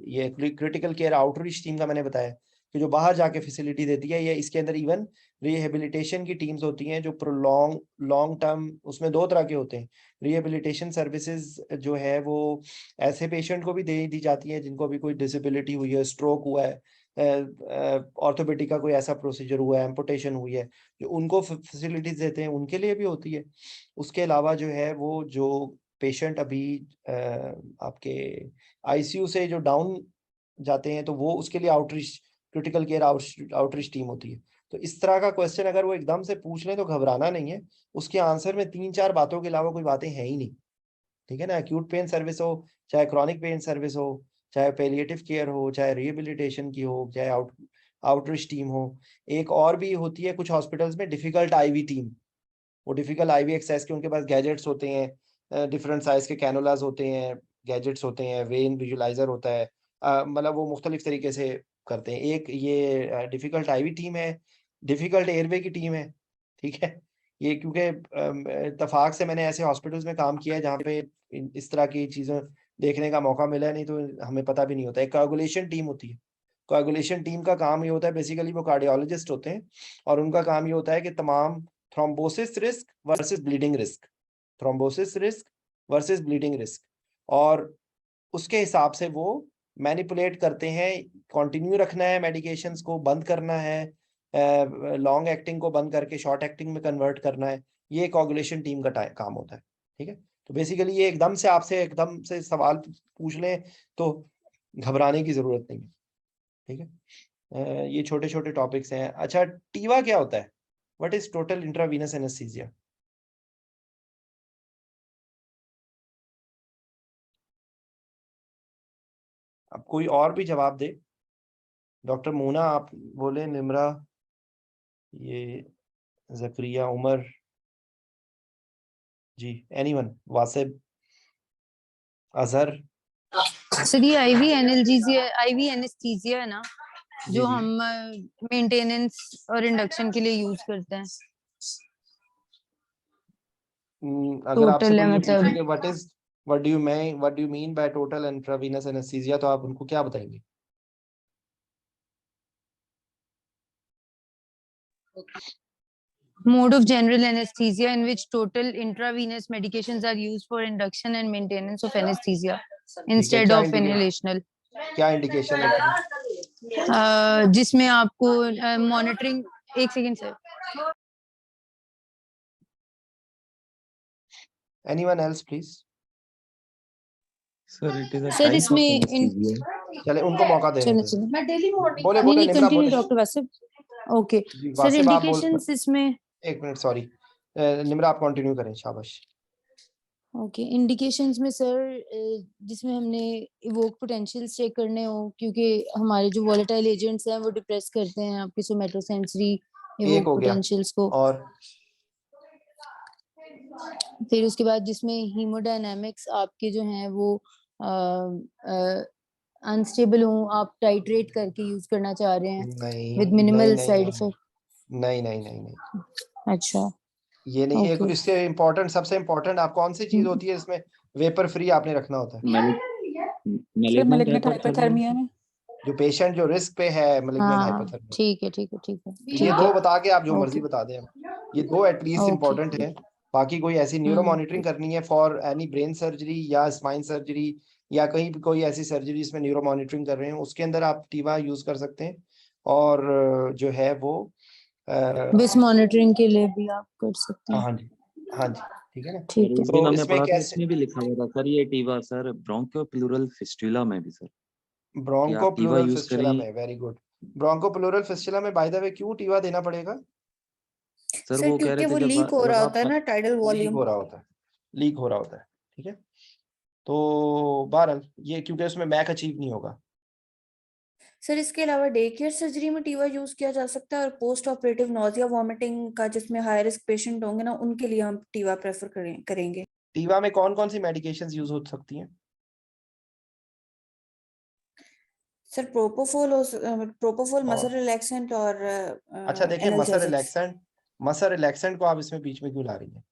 ये क्रिटिकल केयर आउटरीच टीम का मैंने बताया कि जो बाहर जाके फैसिलिटी देती है, ये इसके अंदर इवन रिहेबिलिटेशन की टीम्स होती हैं जो लॉन्ग टर्म, उसमें 2 तरह के होते हैं। रिहेबिलिटेशन सर्विसेज जो है वो ऐसे पेशेंट को भी दे दी जाती है जिनको भी कोई डिसेबिलिटी हुई है, स्ट्रोक हुआ है, ऑर्थोपेडिक का कोई ऐसा प्रोसीजर हुआ है, एम्पुटेशन हुई है, जो उनको फैसिलिटीज देते हैं, उनके लिए भी होती है। उसके अलावा जो है वो जो पेशेंट अभी आपके आईसीयू से जो डाउन जाते हैं, तो वो उसके लिए outreach critical care outreach team होती है। तो इस तरह का क्वेश्चन अगर वो एकदम से पूछ लें तो घबराना नहीं है, उसके आंसर में 3-4 बातों के अलावा कोई बातें हैं ही नहीं, ठीक है ना। एक्यूट पेन सर्विस हो, चाहे क्रॉनिक पेन सर्विस हो, चाहे पेलिएटिव केयर हो, चाहे रिहेबिलिटेशन की हो, चाहे आउटरीच टीम हो। एक और भी होती है कुछ हॉस्पिटल्स में, डिफिकल्ट आईवी टीम। वो डिफिकल्ट आईवी एक्सेस के उनके पास गैजेट्स होते हैं, डिफरेंट साइज के कैनुलास होते हैं, गैजेट्स होते हैं, वेन विजुलाइजर होता है, मतलब वो मुख्तलिफ तरीके से करते हैं। एक ये डिफिकल्ट आईवी टीम है, डिफिकल्ट एयरवे की टीम है, ठीक है। ये क्योंकि इत्तेफाक से मैंने ऐसे हॉस्पिटल्स में काम किया है जहाँ पे इस तरह की चीज़ें देखने का मौका मिला है, नहीं तो हमें पता भी नहीं होता। एक कोएगुलेशन टीम होती है। कोएगुलेशन टीम का काम ये होता है, बेसिकली वो कार्डियोलॉजिस्ट होते हैं, और उनका काम ये होता है कि तमाम thrombosis risk versus bleeding risk, thrombosis risk versus bleeding risk, और उसके हिसाब से वो मैनिपुलेट करते हैं। कंटिन्यू रखना है मेडिकेशंस को, बंद करना है, लॉन्ग एक्टिंग को बंद करके शॉर्ट एक्टिंग में कन्वर्ट करना है। ये कोएगुलेशन टीम का काम होता है, ठीक है। तो बेसिकली ये एकदम से सवाल पूछ लें तो घबराने की जरूरत नहीं है, ठीक है। ये छोटे छोटे टॉपिक्स हैं। अच्छा, टीवा क्या होता है? What is total intravenous anaesthesia? अब कोई और भी जवाब दे। डॉक्टर मोना आप बोले, निम्रा, ये जकरिया, उमर जी, एनीवन, वासिब, अजहर? सर ये आईवी एनेस्थीसिया है ना, जी जो जी। हम मेंटेनेंस और इंडक्शन के लिए यूज करते हैं। अगर आपसे टोटल है कोई ये मतलब। पूछे कि what do you mean by total intravenous anaesthesia, तो आप उनको क्या बताएंगे? Mode of general anesthesia in which total intravenous medications are used for induction and maintenance of anesthesia instead क्या of inhalational. क्या इंडिकेशन होती है? जिसमें आपको मॉनिटरिंग, एक second sir, anyone else please? Sir it is a sir type of इसमें anaesthesia. चले उनको मौका दे चलो रहे थे। चलो बोले नहीं नहीं निम्रा कंटिन्यू बोले। डॉक्टर वासिफ। ओके जी, सर, वासिफ आप इंडिकेशंस इसमें, एक मिनट सॉरी, निम्रा आप कंटिन्यू करें, शाबाश। ओके इंडिकेशंस में सर जिसमें हमने इवोक पोटेंशियल्स चेक करने हो, क्योंकि हमारे जो वोलेटाइल एजेंट्स हैं वो डिप्रेस करते हैं आपके सोमेटोसेंसरी एक इवोक हो गया, पोटेंशियल्स को। और फिर उसके बाद जिसमें हीमोडायनामिक्स आपके जो हैं वो अनस्टेबल हो, आप टाइट्रेट करके यूज करना चाह रहे हैं नहीं विद नहीं मिनिमल नहीं साइड नहीं इफेक्ट। नहीं नहीं नहीं नहीं, अच्छा ये नहीं। एक ओके इससे इम्पोर्टेंट, सबसे इम्पोर्टेंट आप कौन सी चीज होती है इसमें? वेपर फ्री आपने रखना होता है। Sir malignant malignant hypothermia hypothermia में जो पेशेंट जो रिस्क पे है मैलिग्नेंट हाँ हाइपोथर्मिया, ठीक है ठीक है ठीक है ये ठीक दो है बता के आप जो मर्जी ओके बता दें, ये दो एटलीस्ट ओके इम्पोर्टेंट है। बाकी कोई ऐसी न्यूरो मॉनिटरिंग करनी है फॉर एनी ब्रेन सर्जरी या स्पाइन सर्जरी या कहीं भी कोई ऐसी सर्जरी जिसमें न्यूरो मॉनिटरिंग कर रहे हैं, उसके अंदर आप टीवा यूज कर सकते हैं। और जो है वो बस मॉनिटरिंग के लिए भी आप कर सकते हैं। हाँ जी, हाँ जी, ठीक है ना। ठीक है उस दिन तो हमने इसमें पढ़ा था, कैसे इसमें भी लिखा हुआ था सर ये टीवा सर ब्रोंकियोप्लूरल फिस्टुला में भी सर, कि आप टीवा ब्रोंकोप्लूरल यूज फिस्टुला करें। में, वेरी गुड। ब्रोंकोप्लूरल फिस्टुला में बाय द वे क्यों टीवा देना पड़ेगा? सर सर वो कह क्योंकि रहे थे वो जब लीक हो जब रहा आप होता है ना, टाइडल लीक वॉल्यूम। हो रहा होता है, लीक हो रहा होता है, ठीक है। तो बहरहाल ये क्योंकि उसमें मैक अचीव नहीं होगा। सर इसके अलावा डे केयर सर्जरी में टीवा यूज किया जा सकता है, और पोस्ट ऑपरेटिव नोजिया वॉमिटिंग का जिसमें हाई रिस्क पेशेंट होंगे ना, उनके लिए हम टीवा प्रेफर करेंगे। टीवा में कौन कौन सी मेडिकेशंस यूज हो सकती हैं? सर प्रोपोफोल और मसल रिलैक्सेंट और अच्छा देखिए, एनाल्जेसिक्स। मसल रिलैक्सेंट को आप इसमें बीच में क्यों ला रही हैं?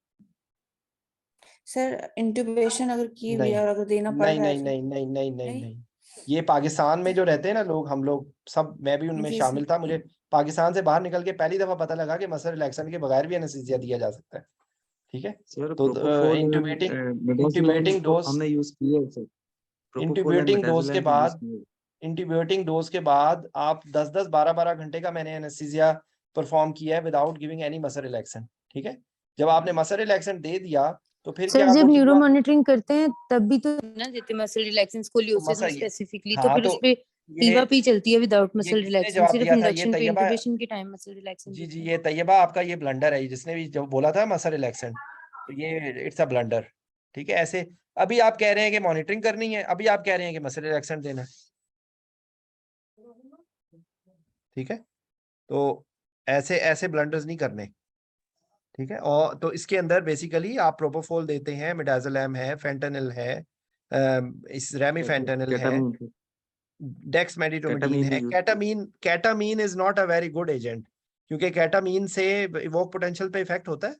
सर इंट्यूबेशन अगर की हुई नहीं है और अगर देना पड़ नहीं रहा है नहीं तो नहीं नहीं नहीं नहीं नहीं। नहीं, ये पाकिस्तान में जो रहते हैं ना लोग, हम लोग सब, मैं भी उनमें जी शामिल सर। था, मुझे पाकिस्तान से बाहर निकल के पहली दफा पता लगा कि मसल रिलैक्सेंट के बगैर भी एनेस्थीसिया दिया जा सकता है, ठीक है। सर तो प्रोपोफोल मिडाजोलैम इंट्यूबेटिंग तो डोज, हमने यूज किया है सर, प्रोपोफोल एंड इंट्यूबेटिंग डोज के मिडाजोलैम तो यूज बाद किया है। इंट्यूबेटिंग डोज के बाद आप 10-10 12-12 घंटे का मैंने एनेस्थीसिया परफॉर्म किया है without giving any muscle relaxant, ठीक है। जब आपने मसल रिलैक्सेंट दे दिया तो फिर सर क्या जब वो न्यूरो टीवा, मॉनिटरिंग करते हैं तब भी तो ना देते मसल रिलैक्सेंस स्कोलियोसिस में मसल ये, स्पेसिफिकली, तो हाँ फिर तो उस पे ये टीवा पी चलती है विदाउट ये मसल किसने रिलैक्सेंस, जवाब सिर्फ दिया था? ये इंडक्शन पे तैयबा, इंट्यूबेशन के टाइम मसल रिलैक्सेंस जी देते जी, हैं। ये तैयबा आपका ये ब्लंडर है, जिसने भी जब बोला था मसल रिलैक्सेंट, तो ये इट्स अ ब्लंडर, ठीक है। ऐसे अभी आप कह रहे हैं कि मॉनिटरिंग करनी है, अभी आप कह रहे हैं कि मसल रिलैक्सेंट देना है, ठीक है। तो ऐसे ऐसे ब्लंडर्स नहीं करने, ठीक है। और तो इसके अंदर बेसिकली आप प्रोपोफोल देते हैं, मिडाजोलैम है, फेंटानिल है, इस रेमिफेंटानिल है, केटामीन डेक्समेडिटोमिडीन केटामीन भी है। Use केटामीन is not a very good agent, क्योंकि केटामीन से इवोक पोटेंशियल पे इफेक्ट होता है।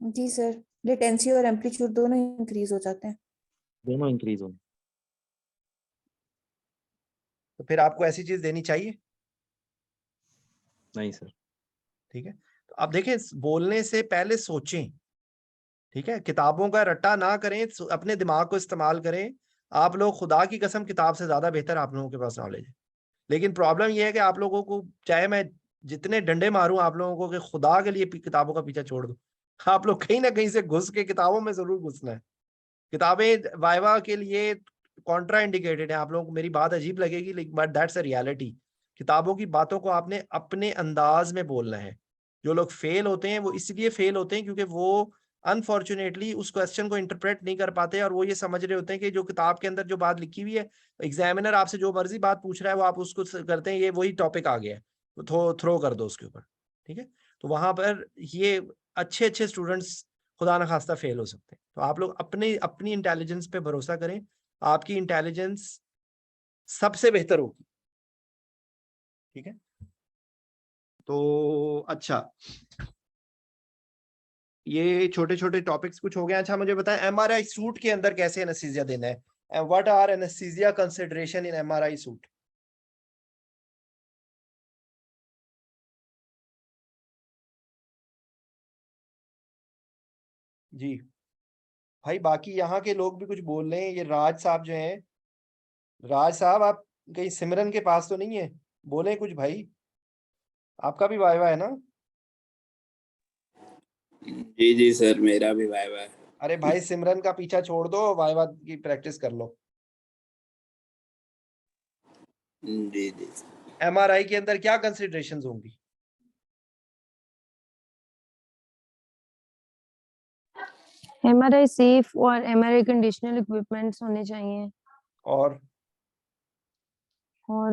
जी सर, लेटेंसी और एम्पलीट्यूड दोनों इंक्रीज हो जाते हैं। दोनों इंक्रीज हो। तो फिर आपको ऐसी चीज देनी चाहिए, नहीं सर। ठीक है। तो अब देखें, बोलने से पहले सोचें, ठीक है। किताबों का रट्टा ना करें, अपने दिमाग को इस्तेमाल करें। आप लोग खुदा की कसम किताब से ज्यादा बेहतर आप लोगों के पास नॉलेज है, लेकिन प्रॉब्लम यह है कि आप लोगों को, चाहे मैं जितने डंडे मारूं आप लोगों को कि खुदा के लिए किताबों का पीछा छोड़ दो, आप लोग कहीं ना कहीं से घुस के किताबों में जरूर घुसना है। किताबें वाइवा के लिए कॉन्ट्रा इंडिकेटेड है। आप लोगों को मेरी बात अजीब लगेगी, लेकिन बट दैट्स अ रियलिटी। किताबों की बातों को आपने अपने अंदाज में बोलना है। जो लोग फेल होते हैं वो इसलिए फेल होते हैं क्योंकि वो अनफॉर्चुनेटली उस क्वेश्चन को इंटरप्रेट नहीं कर पाते, और वो ये समझ रहे होते हैं कि जो किताब के अंदर जो बात लिखी हुई है, एग्जामिनर आपसे जो मर्जी बात पूछ रहा है वो आप उसको करते हैं, ये वही टॉपिक आ गया है तो थ्रो कर दो उसके ऊपर। ठीक है, तो वहां पर ये अच्छे अच्छे स्टूडेंट्स खुदा न खास्ता फेल हो सकते हैं। तो आप लोग अपनी इंटेलिजेंस पे भरोसा करें, आपकी इंटेलिजेंस सबसे बेहतर होगी। ठीक है, तो अच्छा, ये छोटे छोटे टॉपिक्स कुछ हो गए। अच्छा मुझे बताएं एमआरआई सूट के अंदर कैसे एनेस्थीसिया देना है, and what are anaesthesia consideration in MRI suite. जी भाई, बाकी यहाँ के लोग भी कुछ बोल रहे हैं। ये राज साहब जो हैं, राज साहब आप कहीं सिमरन के पास तो नहीं है, बोले कुछ भाई, आपका भी वाइवा है ना? जी जी सर, मेरा भी वाइवा है। अरे भाई सिमरन का पीछा छोड़ दो, वाइवा की प्रैक्टिस कर लो। जी जी। एमआरआई के अंदर क्या कंसिडरेशंस होंगी? एमआरआई सेफ और एमआरआई कंडीशनल इक्विपमेंट्स होने चाहिए, और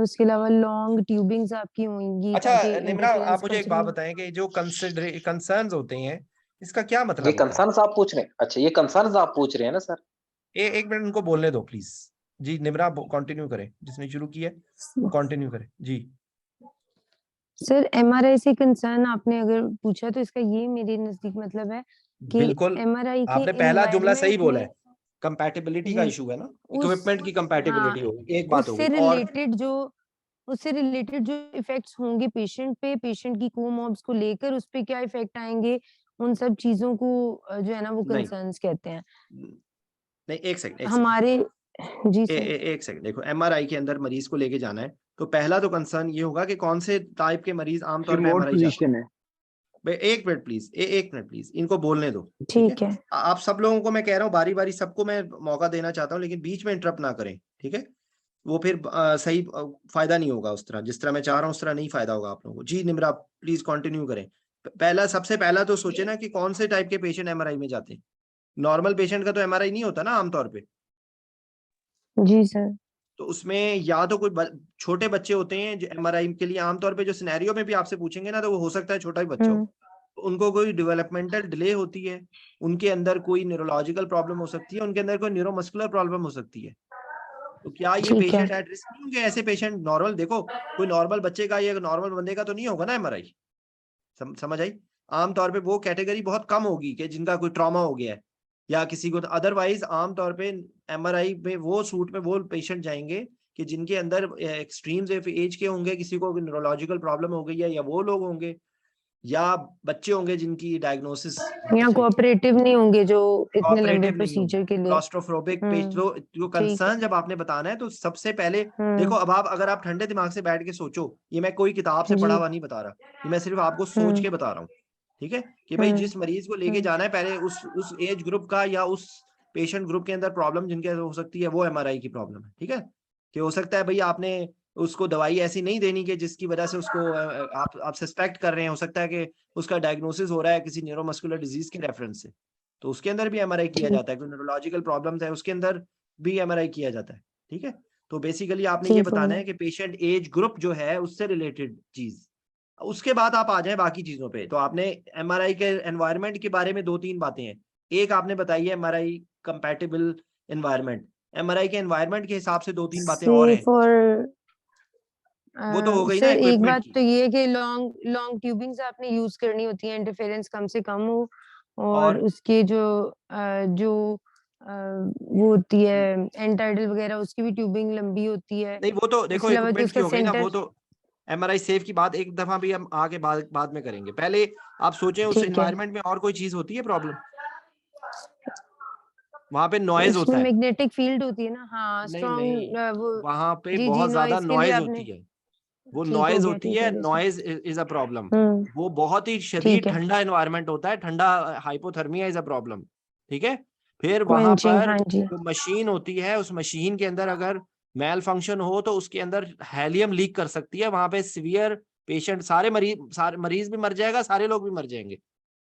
उसके अलावा लॉन्ग ट्यूबिंग्स आपकी होंगी अच्छा ताकि निम्रा, इंटरफेरेंस आप मुझे कम एक से बात कम। बताएं कि जो कंसर्न्स होते हैं, इसका क्या ये मतलब होता है? कंसर्न्स आप पूछ रहे हैं? अच्छा, ये कंसर्न्स आप पूछ रहे हैं ना सर? एक मिनट उनको बोलने दो प्लीज। जी निम्रा कंटिन्यू करें, जिसने शुरू किया है वो कंटिन्यू करें जी। सर एमआरआई से कंसर्न आपने अगर पूछा तो इसका ये मेरे नजदीक मतलब है कि बिल्कुल, एमआरआई के आपने पहला जुमला सही एनवायरनमेंट बोला है, में कंपैटिबिलिटी का जी इशू है ना, उस इक्विपमेंट की हाँ कंपैटिबिलिटी होगी, एक बात हो उससे गई। और रिलेटेड जो इफेक्ट्स होंगे पेशेंट पे, पेशेंट की कोमॉर्ब्स को लेकर उस पे क्या इफेक्ट आएंगे, उन सब चीजों को जो है ना वो नहीं कंसर्न्स कहते हैं नहीं, एक सेकंड हमारे। जी सर। एक सेकंड, देखो एमआरआई के अंदर मरीज को लेके जाना है, तो पहला तो कंसर्न ये होगा कि कौन से टाइप के मरीज आमतौर पे रिमोट एमआरआई जाते हैं। पोजीशन है। एक मिनट प्लीज, एक मिनट प्लीज, इनको बोलने दो। ठीक है, ठीक है। आप सब लोगों को मैं कह रहा हूँ, बारी बारी सबको मैं मौका देना चाहता हूँ, लेकिन बीच में इंटरप्ट ना करें। ठीक है, वो फिर सही फायदा नहीं होगा उस तरह, जिस तरह मैं चाह रहा हूँ उस तरह नहीं फायदा होगा आप लोगों को। जी निम्रा प्लीज कंटिन्यू करें। पहला, सबसे पहला तो सोचे ना कि कौन से टाइप के पेशेंट एमआरआई में जाते हैं। नॉर्मल पेशेंट का तो एमआरआई नहीं होता ना आमतौर पे। जी सर। तो उसमें या तो कोई छोटे बच्चे होते हैं जो एमआरआई के लिए आमतौर पे जो सिनेरियो में भी आपसे पूछेंगे ना, तो वो हो सकता है छोटा ही बच्चा हो, तो उनको कोई डेवलपमेंटल डिले होती है, उनके अंदर कोई न्यूरोलॉजिकल प्रॉब्लम हो सकती है, उनके अंदर कोई न्यूरोमस्कुलर प्रॉब्लम हो सकती है। तो क्या ये ठीक है। पेशेंट एट रिस्क नहीं होंगे? ऐसे पेशेंट नॉर्मल, देखो कोई नॉर्मल बच्चे का या नॉर्मल बंदे का तो नहीं होगा ना एमआरआई, समझ आई? आमतौर पे वो कैटेगरी बहुत कम होगी कि जिनका कोई ट्रॉमा हो गया है या किसी को, अदरवाइज आमतौर पे एमआरआई में वो सूट में वो पेशेंट जाएंगे कि जिनके अंदर एक्सट्रीम्स एज के होंगे, किसी को न्यूरोलॉजिकल प्रॉब्लम हो गई है, या वो लोग होंगे, या बच्चे होंगे जिनकी डायग्नोसिस या कोऑपरेटिव नहीं होंगे जो इतने लंबे कोऑपरेटिव नहीं होंगे, प्रोसीजर के लिए। क्लॉस्ट्रोफोबिक पेश। जो ठीक है। कंसर्न जब आपने बताना है तो सबसे पहले देखो, अब आप अगर आप ठंडे दिमाग से बैठ के सोचो, ये मैं कोई किताब से पढ़ा जी। हुआ नहीं बता रहा, ये मैं सिर्फ आपको सोच के बता रहा हूँ। ठीक है, कि भाई जिस मरीज को लेके जाना है, पहले उस एज ग्रुप का या उस पेशेंट ग्रुप के अंदर प्रॉब्लम जिनके हो सकती है वो एमआरआई की प्रॉब्लम है। ठीक है, कि हो सकता है भाई आपने उसको दवाई ऐसी नहीं देनी कि जिसकी वजह से उसको आप सस्पेक्ट कर रहे हैं, हो सकता है कि उसका डायग्नोसिस हो रहा है किसी न्यूरोमस्कुलर डिजीज के रेफरेंस से, तो उसके अंदर भी एमआरआई किया जाता है। कोई न्यूरोलॉजिकल प्रॉब्लम्स है उसके अंदर भी एमआरआई किया जाता है। ठीक है, तो बेसिकली आपने ये बताना है कि पेशेंट एज ग्रुप जो है उससे रिलेटेड चीज, उसके बाद आप आ जाए बाकी चीजों पे। तो आपने एमआरआई के एनवायरनमेंट के बारे में 2-3 बातें हैं। एक आपने बताई है एमआरआई कंपैटिबल एनवायरनमेंट, एमआरआई के एनवायरनमेंट के हिसाब से 2-3 बातें और हैं। सेफ और वो तो हो गई ना सर एक इक्विपमेंट बात की। तो ये है कि लॉन्ग लॉन्ग ट्यूबिंग्स आपने यूज करनी होती है, इंटरफेरेंस कम से कम हो, और उसके वो होती है एंटाइडल वगैरह, उसकी भी ट्यूबिंग लंबी होती है। नहीं वो तो देखो उसके अलावा जो इक्विपमेंट की उसका हो गई ना, वो सेंटर। तो एमआरआई सेफ की बात एक दफा भी हम आगे बाद में करेंगे। पहले आप सोचें उस ठीक है। एनवायरनमेंट में और कोई चीज होती है प्रॉब्लम? वहां पे नॉइज उसमें होता है। मैग्नेटिक फील्ड होती है ना, हाँ नहीं नहीं, स्ट्रॉन्ग वो। वहां पे जी जी, बहुत ज्यादा नॉइज के लिए नॉइज आपने। होती है। वो ठीक हो नॉइज गया, होती ठीक हो है, गया sir. Noise is a problem. वो बहुत ही शदीद ठीक है। ठंडा एनवायरनमेंट होता है, ठंडा हाइपोथर्मिया इज अ प्रॉब्लम। ठीक है, फिर वहां क्वेंचिंग, पर हाँ जी। जो मशीन होती है, उस मशीन के अंदर अगर मेल फंक्शन हो तो उसके अंदर हेलियम लीक कर सकती है। वहां पे सीवियर पेशेंट, सारे मरीज भी मर जाएगा, सारे लोग भी मर जाएंगे,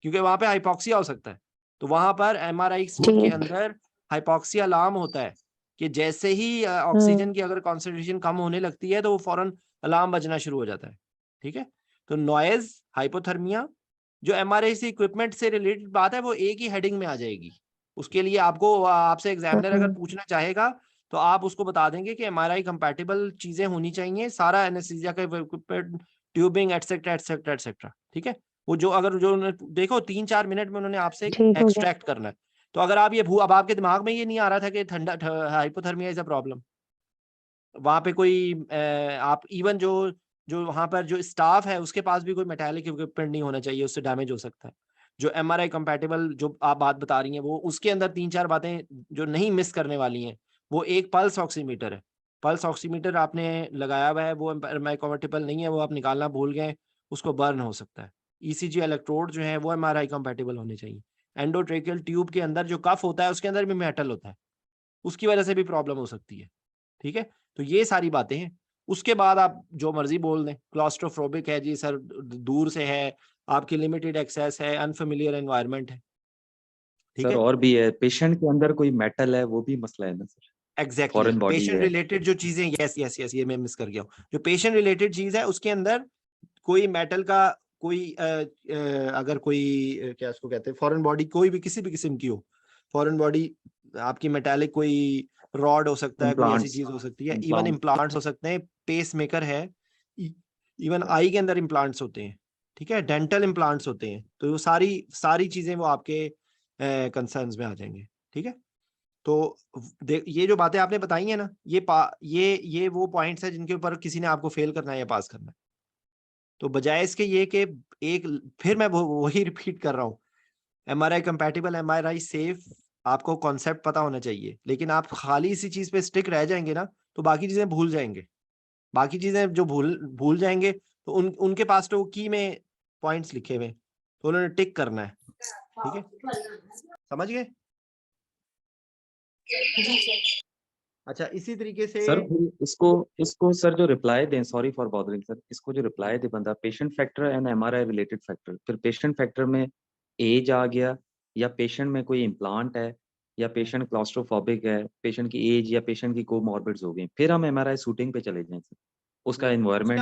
क्योंकि वहां पे हाइपोक्सिया हो सकता है। तो वहां पर एमआरआई के ठीक। अंदर हाइपोक्सिया अलार्म होता है कि जैसे ही ऑक्सीजन की अगर कॉन्सेंट्रेशन कम होने लगती है तो वो फौरन अलार्म बजना शुरू हो जाता है। ठीक है, तो नॉइज, हाइपोथर्मिया, जो एमआरआई से इक्विपमेंट से रिलेटेड बात है वो एक ही हेडिंग में आ जाएगी। उसके लिए आपको, आपसे एग्जामिनर अगर पूछना चाहेगा तो आप उसको बता देंगे कि एमआरआई कंपैटिबल चीजें होनी चाहिए, सारा एनेस्थीसिया का equipment, tubing etcetera etcetera etcetera. ठीक है, वो जो अगर जो देखो 3-4 मिनट में उन्होंने आपसे ठीक हो गया। एक्सट्रैक्ट करना है। तो अगर आप ये अब आपके दिमाग में ये नहीं आ रहा था कि ठंडा हाइपोथर्मिया इज अ प्रॉब्लम, वहां पे कोई आप इवन जो जो वहां पर जो स्टाफ है उसके पास भी कोई मेटालिक इक्विपमेंट नहीं होना चाहिए, उससे डैमेज हो सकता है। जो एमआरआई कंपैटिबल जो आप बात बता रही हैं, वो उसके अंदर 3-4 बातें जो नहीं मिस करने वाली हैं। वो एक पल्स ऑक्सीमीटर है, पल्स ऑक्सीमीटर आपने लगाया हुआ है, वो एमआरआई कंपैटिबल नहीं है, वो आप निकालना भूल गए, उसको बर्न हो सकता है। ईसीजी इलेक्ट्रोड जो है वो एमआरआई कंपैटिबल होने चाहिए। एंडोट्रेकियल ट्यूब के अंदर जो कफ होता है उसके अंदर भी मेटल होता है, उसकी वजह से भी प्रॉब्लम हो सकती है। ठीक है, तो ये सारी बातें हैं। उसके बाद आप जो मर्जी बोल दें, क्लॉस्ट्रोफोबिक है जी सर, दूर से है, आपकी लिमिटेड एक्सेस है, अनफेमिलियर एनवायरनमेंट है। ठीक सर है, और भी है, पेशेंट के अंदर कोई मेटल है वो भी मसला है ना sir, exactly foreign body patient है। रिलेटेड जो चीजें, यस यस यस, ये मैं मिस कर गया हूँ। जो पेशेंट रिलेटेड चीज है उसके अंदर कोई मेटल का कोई अगर कोई क्या उसको कहते हैं, फॉरेन बॉडी कोई भी किसी भी किस्म की हो, फॉरेन बॉडी आपकी मेटालिक, कोई रॉड हो सकता है, कोई ऐसी इम्प्लांट्स, चीज हो सकती है, इवन इम्प्लांट्स। इम्प्लांट्स हो सकते हैं, पेस मेकर है, इवन आई के अंदर इम्प्लांट्स होते हैं। ठीक है, डेंटल इम्प्लांट्स होते हैं। तो वो सारी सारी चीजें वो आपके कंसर्न्स में आ जाएंगे। ठीक है, तो ये जो बातें आपने बताई हैं ना, ये वो पॉइंट्स है जिनके ऊपर किसी ने आपको फेल करना है या पास करना है। तो बजाय इसके ये कि एक, फिर मैं वही रिपीट कर रहा हूँ, एमआरआई कंपैटिबल, एमआरआई सेफ, आपको कॉन्सेप्ट पता होना चाहिए। लेकिन आप खाली इसी चीज पे स्टिक रह जाएंगे ना तो बाकी चीजें भूल जाएंगे। बाकी चीजें जो भूल जाएंगे तो उनके पास तो की में पॉइंट्स लिखे हुए, तो उन्होंने टिक करना है। ठीक है, समझ गए? अच्छा, इसी तरीके से सर फिर इसको सर जो रिप्लाई दें, सॉरी फॉर बॉदरिंग सर, इसको जो रिप्लाई दे बंदा, patient factor and MRI related factor, फिर पेशेंट फैक्टर में एज आ गया, या पेशेंट में कोई इम्प्लांट है, या पेशेंट क्लॉस्ट्रोफोबिक है, पेशेंट की एज या पेशेंट की कोमॉर्बिड्स हो गई, फिर हम एमआरआई शूटिंग पे चले जाएं सर। उसका एनवायरनमेंट,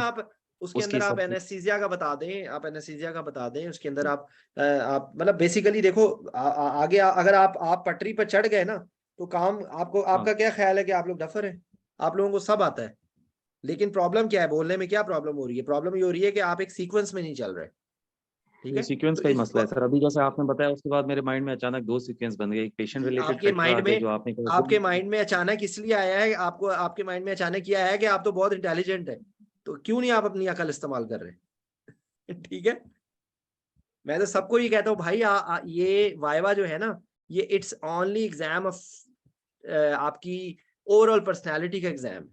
उसके उसके अंदर आप हिसाब से। एनेस्थीसिया का बता दें, आप एनेस्थीसिया का बता दें। उसके अंदर आप मतलब बेसिकली देखो, आगे अगर आप पटरी पर चढ़ गए ना तो काम आपको, हाँ आपका क्या ख्याल है कि आप लोग डफर हैं? आप लोगों को सब आता है, लेकिन प्रॉब्लम क्या है, बोलने में क्या प्रॉब्लम हो रही है? प्रॉब्लम ये हो रही है कि आप एक सीक्वेंस में नहीं चल रहे। ठीक ये है, सीक्वेंस तो का ही इस मसला है सर। अभी जैसे आपने बताया उसके बाद मेरे माइंड में अचानक 2 सीक्वेंस बन गए, एक पेशेंट रिलेटेड आपके फैक्टर आ माइंड गया में जो आपने कहा। आपके माइंड में अचानक इसलिए आया है, आपको आपके माइंड में अचानक किया है कि आप तो बहुत इंटेलिजेंट है, तो क्यों नहीं आप अपनी अकल इस्तेमाल कर रहे? ठीक है, मैं तो सबको ये कहता हूँ भाई, ये वाइवा जो है ना, ये इट्स ओनली एग्जाम ऑफ आपकी ओवरऑल पर्सनालिटी का एग्जाम।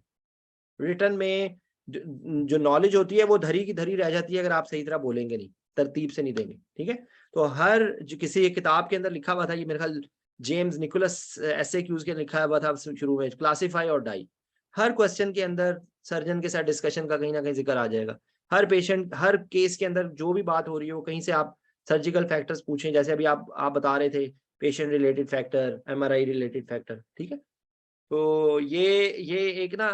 रिटर्न में जो नॉलेज होती है वो धरी की धरी रह जाती है अगर आप सही तरह बोलेंगे नहीं, तरतीब से नहीं देंगे। ठीक है, तो हर जो किसी एक किताब के अंदर लिखा हुआ था, ये मेरे ख्याल जेम्स निकोलस एसएक्यूज के लिखा हुआ था शुरू में, क्लासिफाई और डाई। हर क्वेश्चन के अंदर सर्जन के साथ डिस्कशन का कहीं ना कहीं जिक्र आ जाएगा। हर पेशेंट, हर केस के अंदर जो भी बात हो रही है वो कहीं से आप सर्जिकल फैक्टर्स पूछें, जैसे अभी आप बता रहे थे, patient related factor, MRI related factor. ठीक है, तो ये एक ना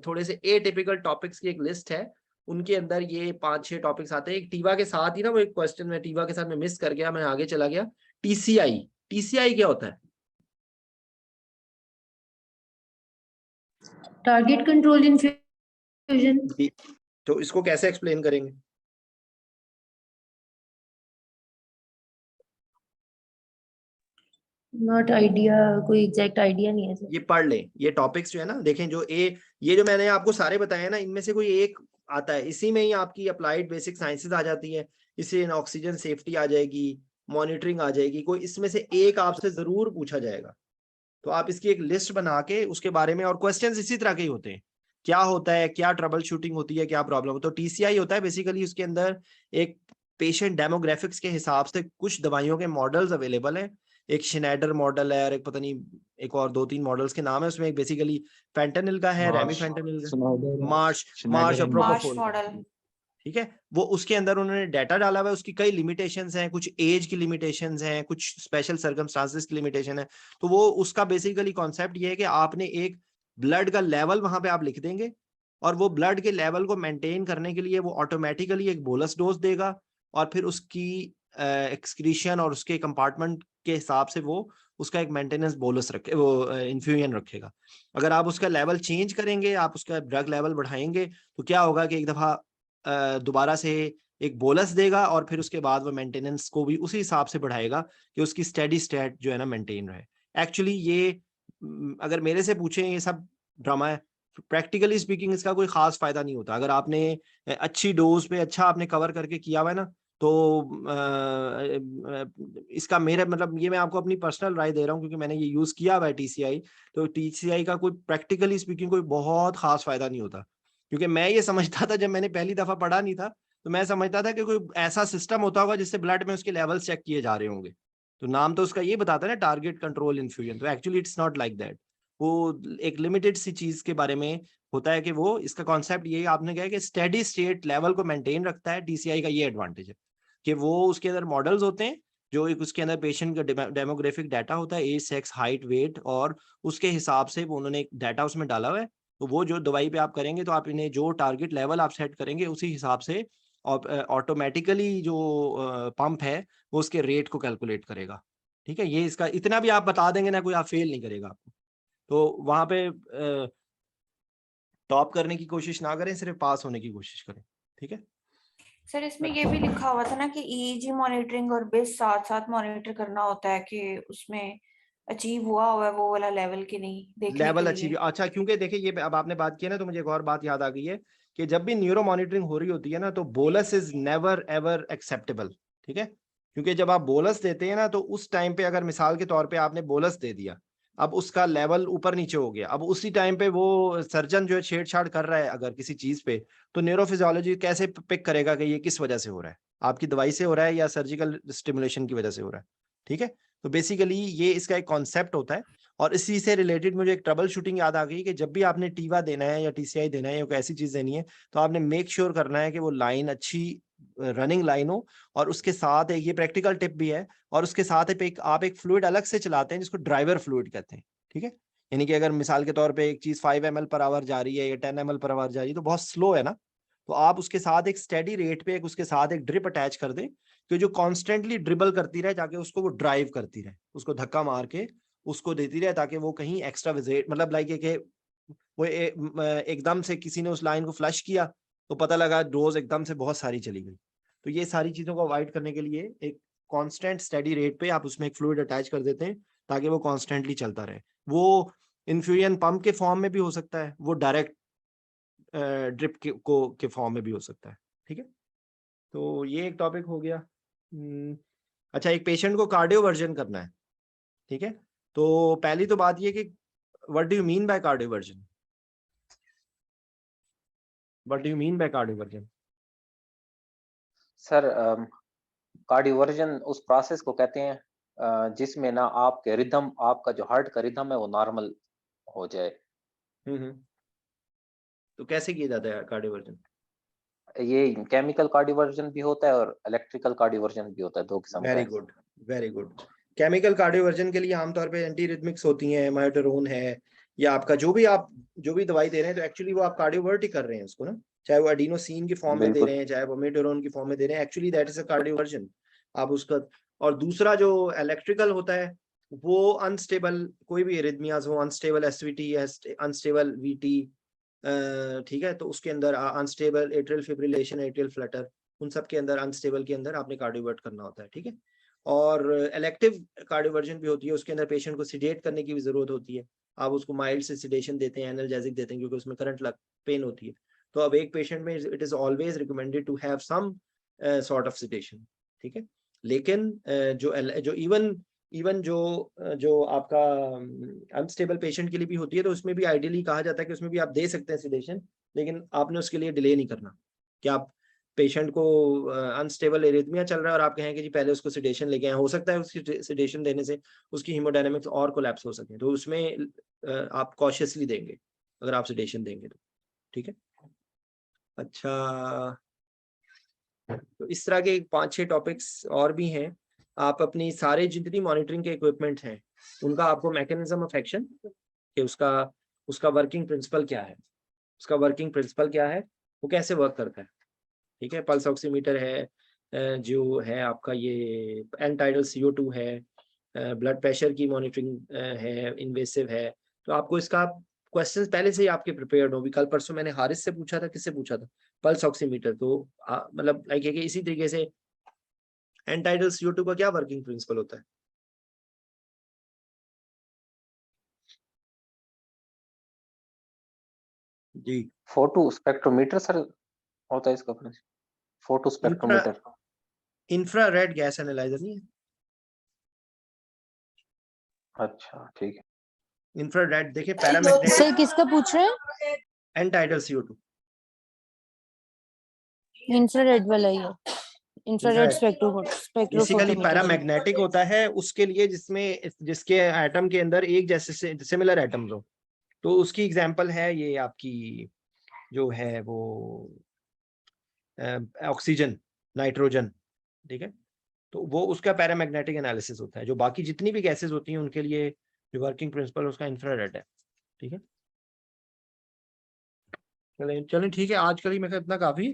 थोड़े से एटिपिकल टॉपिक्स की एक लिस्ट है, उनके अंदर ये 5-6 टॉपिक्स आते हैं। एक टीवा के साथ ही ना, वो एक क्वेश्चन में टीवा के साथ में मिस कर गया, मैं आगे चला गया। टीसीआई, टीसीआई क्या होता है? Target control infusion. तो इसको कैसे एक्सप्लेन करेंगे? नॉट आइडिया, कोई एग्जैक्ट आइडिया नहीं है सर। ये पढ़ लें, ये टॉपिक्स जो है ना, देखें जो ये जो मैंने आपको सारे बताए ना, इनमें से कोई एक आता है, इसी में ही आपकी अप्लाइड बेसिक साइंसेज आ जाती है, इससे ऑक्सीजन सेफ्टी आ जाएगी, मॉनिटरिंग आ जाएगी, कोई इसमें से एक आपसे जरूर पूछा जाएगा। तो आप इसकी एक लिस्ट बना के उसके बारे में, और क्वेश्चंस इसी तरह के ही होते हैं, क्या होता है, क्या ट्रबल शूटिंग होती है, क्या प्रॉब्लम हो। तो TCI होता है बेसिकली, उसके अंदर एक पेशेंट डेमोग्राफिक्स के हिसाब से कुछ दवाइयों के मॉडल्स अवेलेबल हैं। एक शिनेडर मॉडल है और एक पता नहीं एक और 2-3 मॉडल्स के नाम है। उसमें एक बेसिकली फेंटेनिल का है, रेमीफेंटेनिल का, मार्श और प्रोपोफोल का, मॉडल। ठीक है। वो उसके अंदर उन्होंने डाटा डाला हुआ है, उसकी कई लिमिटेशंस हैं, कुछ एज की लिमिटेशंस हैं, कुछ स्पेशल सर्कमस्टांसेस की लिमिटेशन है। तो वो उसका बेसिकली कॉन्सेप्ट ये है कि आपने एक ब्लड का लेवल वहां पे आप लिख देंगे और वो ब्लड के लेवल को मेंटेन करने के लिए वो ऑटोमेटिकली एक बोलस डोज देगा और फिर उसकी एक्सक्रीशन और उसके कंपार्टमेंट के हिसाब से वो उसका एक मेंटेनेंस बोलस रखे, वो इन्फ्यूजन रखेगा। अगर आप उसका लेवल चेंज करेंगे, आप उसका ड्रग लेवल बढ़ाएंगे, तो क्या होगा कि एक दफा दोबारा से एक बोलस देगा और फिर उसके बाद वो मेंटेनेंस को भी उसी हिसाब से बढ़ाएगा कि उसकी स्टेडी स्टेट जो है ना मेंटेन रहे। एक्चुअली ये अगर मेरे से पूछें, ये सब ड्रामा है। प्रैक्टिकली स्पीकिंग इसका कोई खास फायदा नहीं होता। अगर आपने अच्छी डोज पे अच्छा आपने कवर करके किया हुआ है ना, तो इसका मेरा मतलब ये मैं आपको अपनी पर्सनल राय दे रहा हूँ क्योंकि मैंने ये यूज किया हुआ है TCI। तो TCI का कोई प्रैक्टिकली स्पीकिंग कोई बहुत खास फायदा नहीं होता। क्योंकि मैं ये समझता था जब मैंने पहली दफा पढ़ा नहीं था, तो मैं समझता था कि कोई ऐसा सिस्टम होता होगा जिससे ब्लड में उसके लेवल्स चेक किए जा रहे होंगे। तो नाम तो उसका ये बताता है ना, टारगेट कंट्रोल इन्फ्यूजन। तो actually it's not like that. वो एक लिमिटेड सी चीज के बारे में होता है कि वो इसका कॉन्सेप्ट ये आपने कहा कि स्टेडी स्टेट लेवल को मेंटेन रखता है। TCI का ये एडवांटेज है कि वो उसके अंदर मॉडल्स होते हैं जो एक उसके अंदर पेशेंट का डेमोग्राफिक डाटा होता है, एज, सेक्स, हाइट, वेट, और उसके हिसाब से वो उन्होंने एक डाटा उसमें डाला हुआ है। तो वो जो दवाई पे आप करेंगे तो आप इन्हें जो टारगेट लेवल आप सेट करेंगे उसी हिसाब से ऑटोमेटिकली जो पंप है वो उसके रेट को कैलकुलेट करेगा। ठीक है, ये इसका इतना भी आप बता देंगे ना, कोई आप फेल नहीं करेगा आपको। तो वहां पे टॉप करने की कोशिश ना करें, सिर्फ पास होने की कोशिश करें। ठीक है सर इसमें ये भी लिखा हुआ था ना कि EEG मॉनिटरिंग और बेस साथ साथ मॉनिटर करना होता है कि उसमें अचीव हुआ है वो वाला लेवल कि नहीं देखने लेवल के अचीव। लिए। अच्छा, क्योंकि देखिए ये अब आपने बात की है ना, तो मुझे एक और बात याद आ गई है कि जब भी न्यूरो मॉनिटरिंग हो रही होती है ना, तो bolus is never ever acceptable. ठीक है, क्योंकि जब आप बोलस देते हैं ना, तो उस टाइम पे अगर मिसाल के तौर पे आपने बोलस दे दिया, अब उसका लेवल ऊपर नीचे हो गया, अब उसी टाइम पे वो सर्जन जो है छेड़छाड़ कर रहा है अगर किसी चीज पे, तो न्यूरोफिजियोलॉजी कैसे पिक करेगा कि ये किस वजह से हो रहा है, आपकी दवाई से हो रहा है या सर्जिकल स्टिमुलेशन की वजह से हो रहा है। ठीक है, तो बेसिकली ये इसका एक कॉन्सेप्ट होता है। और इसी से रिलेटेड मुझे एक ट्रबल शूटिंग याद आ गई कि जब भी आपने टीवा देना है या TCI देना है या कोई ऐसी चीज देनी है, तो आपने मेक श्योर करना है कि वो लाइन अच्छी रनिंग लाइन हो। और उसके साथ एक ये प्रैक्टिकल टिप भी है, और उसके साथ आप एक फ्लूइड अलग से चलाते हैं जिसको ड्राइवर फ्लूइड कहते हैं। ठीक है, यानी कि अगर मिसाल के तौर पे एक चीज 5 ml पर आवर जा रही है या 10 ml पर आवर जा रही है तो बहुत स्लो है ना, तो आप उसके साथ एक स्टेडी रेट पे उसके साथ एक ड्रिप अटैच कर दें कि जो कॉन्स्टेंटली ड्रिबल करती रहे, ताकि उसको वो ड्राइव करती रहे, उसको धक्का मार के उसको देती रहे, ताकि वो कहीं एक्स्ट्रा विजिट मतलब लाइक कि वो एकदम से किसी ने उस लाइन को फ्लश किया तो पता लगा डोज एकदम से बहुत सारी चली गई। तो ये सारी चीजों को अवॉइड करने के लिए एक कांस्टेंट स्टेडी रेट पे आप उसमें एक फ्लूइड अटैच कर देते हैं ताकि वो कॉन्स्टेंटली चलता रहे। वो इन्फ्यूजन पंप के फॉर्म में भी हो सकता है, वो डायरेक्ट ड्रिप के फॉर्म में भी हो सकता है। ठीक है, तो ये एक टॉपिक हो गया। अच्छा, एक पेशेंट को कार्डियोवर्जन करना है। ठीक है, तो पहली तो बात ये कि what do you mean by cardioversion? What do you mean by cardioversion? Sir cardioversion उस प्रोसेस को कहते हैं जिसमें ना आपके रिदम, आपका जो हार्ट का रिदम है वो नॉर्मल हो जाए। तो कैसे किया जाता है कार्डियोवर्जन? ये केमिकल कार्डियोवर्जन भी होता है और इलेक्ट्रिकल कार्डियोवर्जन भी होता है, दो किस्म का वेरी है। Good, very good. Chemical cardioversion के लिए आमतौर पे एंटी रिदमिक्स होती हैं, मायोटेरोन है, या आपका जो भी दवाई दे रहे हैं, तो एक्चुअली वो आप कार्डियोवर्ट ही कर रहे हैं उसको ना, चाहे वो एडिनोसिन की फॉर्म में दे रहे हैं, चाहे वो मायोटेरोन की फॉर्म में दे रहे हैं, actually that is a cardioversion आप उसका। और दूसरा जो इलेक्ट्रिकल होता है वो अनस्टेबल कोई भी एरिथमियाज हो, अनस्टेबल एसवीटी, अनस्टेबल वीटी, ठीक है, तो उसके अंदर unstable atrial fibrillation, atrial Flutter, उन सब के अंदर अनस्टेबल के अंदर आपने कार्डियोवर्ट करना होता है। ठीक है, और इलेक्टिव कार्डियोवर्जन भी होती है, उसके अंदर पेशेंट को सिडेट करने की भी जरूरत होती है। आप उसको माइल्ड से सिडेशन देते हैं, एनाल्जेसिक देते हैं, क्योंकि उसमें करंट पेन होती है। तो अब एक पेशेंट में it is always recommended to have some sort of sedation. ठीक है, लेकिन जो इवन इवन जो आपका अनस्टेबल पेशेंट के लिए भी होती है, तो उसमें भी आइडियली कहा जाता है कि उसमें भी आप दे सकते हैं सिडेशन, लेकिन आपने उसके लिए डिले नहीं करना कि आप पेशेंट को अनस्टेबल एरिथमिया चल रहा है और आप कहें कि जी पहले उसको सिडेशन लेके आए, हो सकता है उसकी सिडेशन देने से उसकी हीमोडायनामिक्स और कोलैप्स हो सके, तो उसमें आप कॉशियसली देंगे अगर आप सिडेशन देंगे तो, ठीक है। अच्छा, तो इस तरह के 5-6 टॉपिक्स और भी हैं। आप अपनी सारे जितनी मॉनिटरिंग के इक्विपमेंट हैं उनका आपको मैकेनिज्म ऑफ एक्शन कि उसका वर्किंग प्रिंसिपल क्या है, उसका वर्किंग प्रिंसिपल क्या है, वो कैसे वर्क करता है, ठीक है। पल्स ऑक्सीमीटर है, जो है आपका ये एन टाइडल CO2 है, ब्लड प्रेशर की मॉनिटरिंग है, इन्वेसिव है। तो आपको इसका क्वेश्चंस पहले से ही आपके प्रिपेयर्ड हो। कल परसों मैंने हारिस से पूछा था, किससे पूछा था, पल्स ऑक्सीमीटर। तो मतलब लाइक है कि इसी तरीके से एन टाइडल CO2 का क्या वर्किंग प्रिंसिपल होता है। जी, फोटो स्पेक्ट्रोमीटर सर होता है इसका, photo spectrometer. Infrared gas analyser नहीं है, अच्छा ठीक है। इंफ्रारेड देखिए, पैरामैग्नेटिक। सर किसका पूछ रहे हैं? एन टाइडल CO2 इंफ्रारेड वाला ही है, इंफ्रारेड बेसिकली स्पेक्ट्रोफोटोमीटर। पैरामैग्नेटिक होता है उसके लिए जिसके एटम के अंदर एक जैसे सिमिलर एटम्स हो। तो उसकी एग्जांपल है ये आपकी जो है वो ऑक्सीजन, नाइट्रोजन, ठीक है। तो वो उसका पैरामैग्नेटिक एनालिसिस होता है। जो बाकी जितनी भी गैसेस होती हैं उनके लिए जो वर्किंग प्रिंसिपल उसका इंफ्रारेड है, ठीक है। चलें ठीक है, आज के लिए मैं इतना काफी।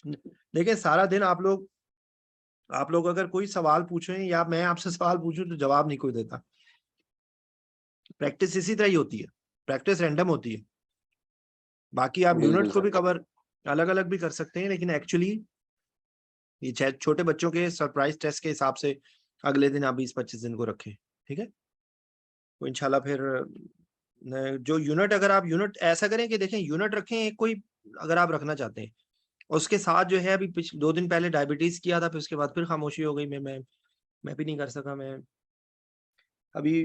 देखिए सारा दिन आप लोग अगर कोई सवाल पूछें या मैं आपसे सवाल पूछूं तो जवाब नहीं कोई देता। प्रैक्टिस इसी तरह ही होती है, प्रैक्टिस रैंडम होती है। बाकी आप यूनिट्स को भी कवर अलग अलग भी कर सकते हैं, लेकिन एक्चुअली ये छोटे बच्चों के सरप्राइज टेस्ट के हिसाब से अगले दिन आप 20-25 दिन को रखें, ठीक है। तो इंशाल्लाह फिर जो यूनिट, अगर आप यूनिट ऐसा करें कि देखें यूनिट रखें एक कोई, अगर आप रखना चाहते हैं। उसके साथ जो है अभी 2 दिन पहले डायबिटीज किया था, फिर उसके बाद फिर खामोशी हो गई, मैं भी नहीं कर सका मैं अभी।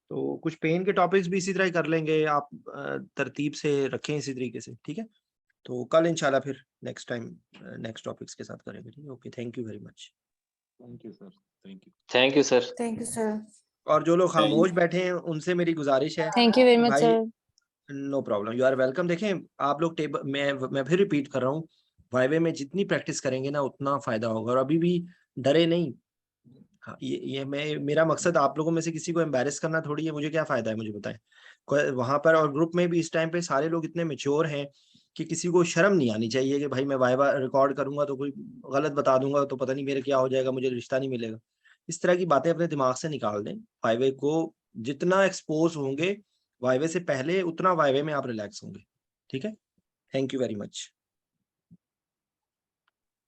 तो कुछ पेन के टॉपिक्स भी इसी तरह ही कर लेंगे, आप तरतीब से रखें इसी तरीके से, ठीक है। तो कल इंशाल्लाह फिर नेक्स्ट टाइम नेक्स्ट टॉपिक्स के साथ करेंगे, ठीक है। Okay, thank you very much. Thank you sir, thank you. Thank you sir. Thank you, sir. और जो लोग खामोश बैठे हैं उनसे मेरी गुजारिश है, थैंक यू वेरी मच भाई sir. No problem, you are welcome. देखें आप लोग टेबल, मैं फिर रिपीट कर रहा हूँ, वाइवे में जितनी प्रैक्टिस करेंगे ना उतना फायदा होगा। और अभी भी डरे नहीं। हाँ, ये मेरा मकसद आप लोगों में से किसी को एम्बैरेस करना थोड़ी है। मुझे क्या फायदा है, मुझे बताएं। वहां पर और ग्रुप में भी इस टाइम पे सारे लोग इतने मेच्योर हैं कि किसी को शर्म नहीं आनी चाहिए कि भाई मैं वाइवा रिकॉर्ड करूंगा तो कोई गलत बता दूंगा तो पता नहीं मेरे क्या हो जाएगा, मुझे रिश्ता नहीं मिलेगा। इस तरह की बातें अपने दिमाग से निकाल दें। वाइवे को जितना एक्सपोज होंगे वाइवे से पहले, उतना वाइवे में आप रिलैक्स होंगे, ठीक है। Thank you very much.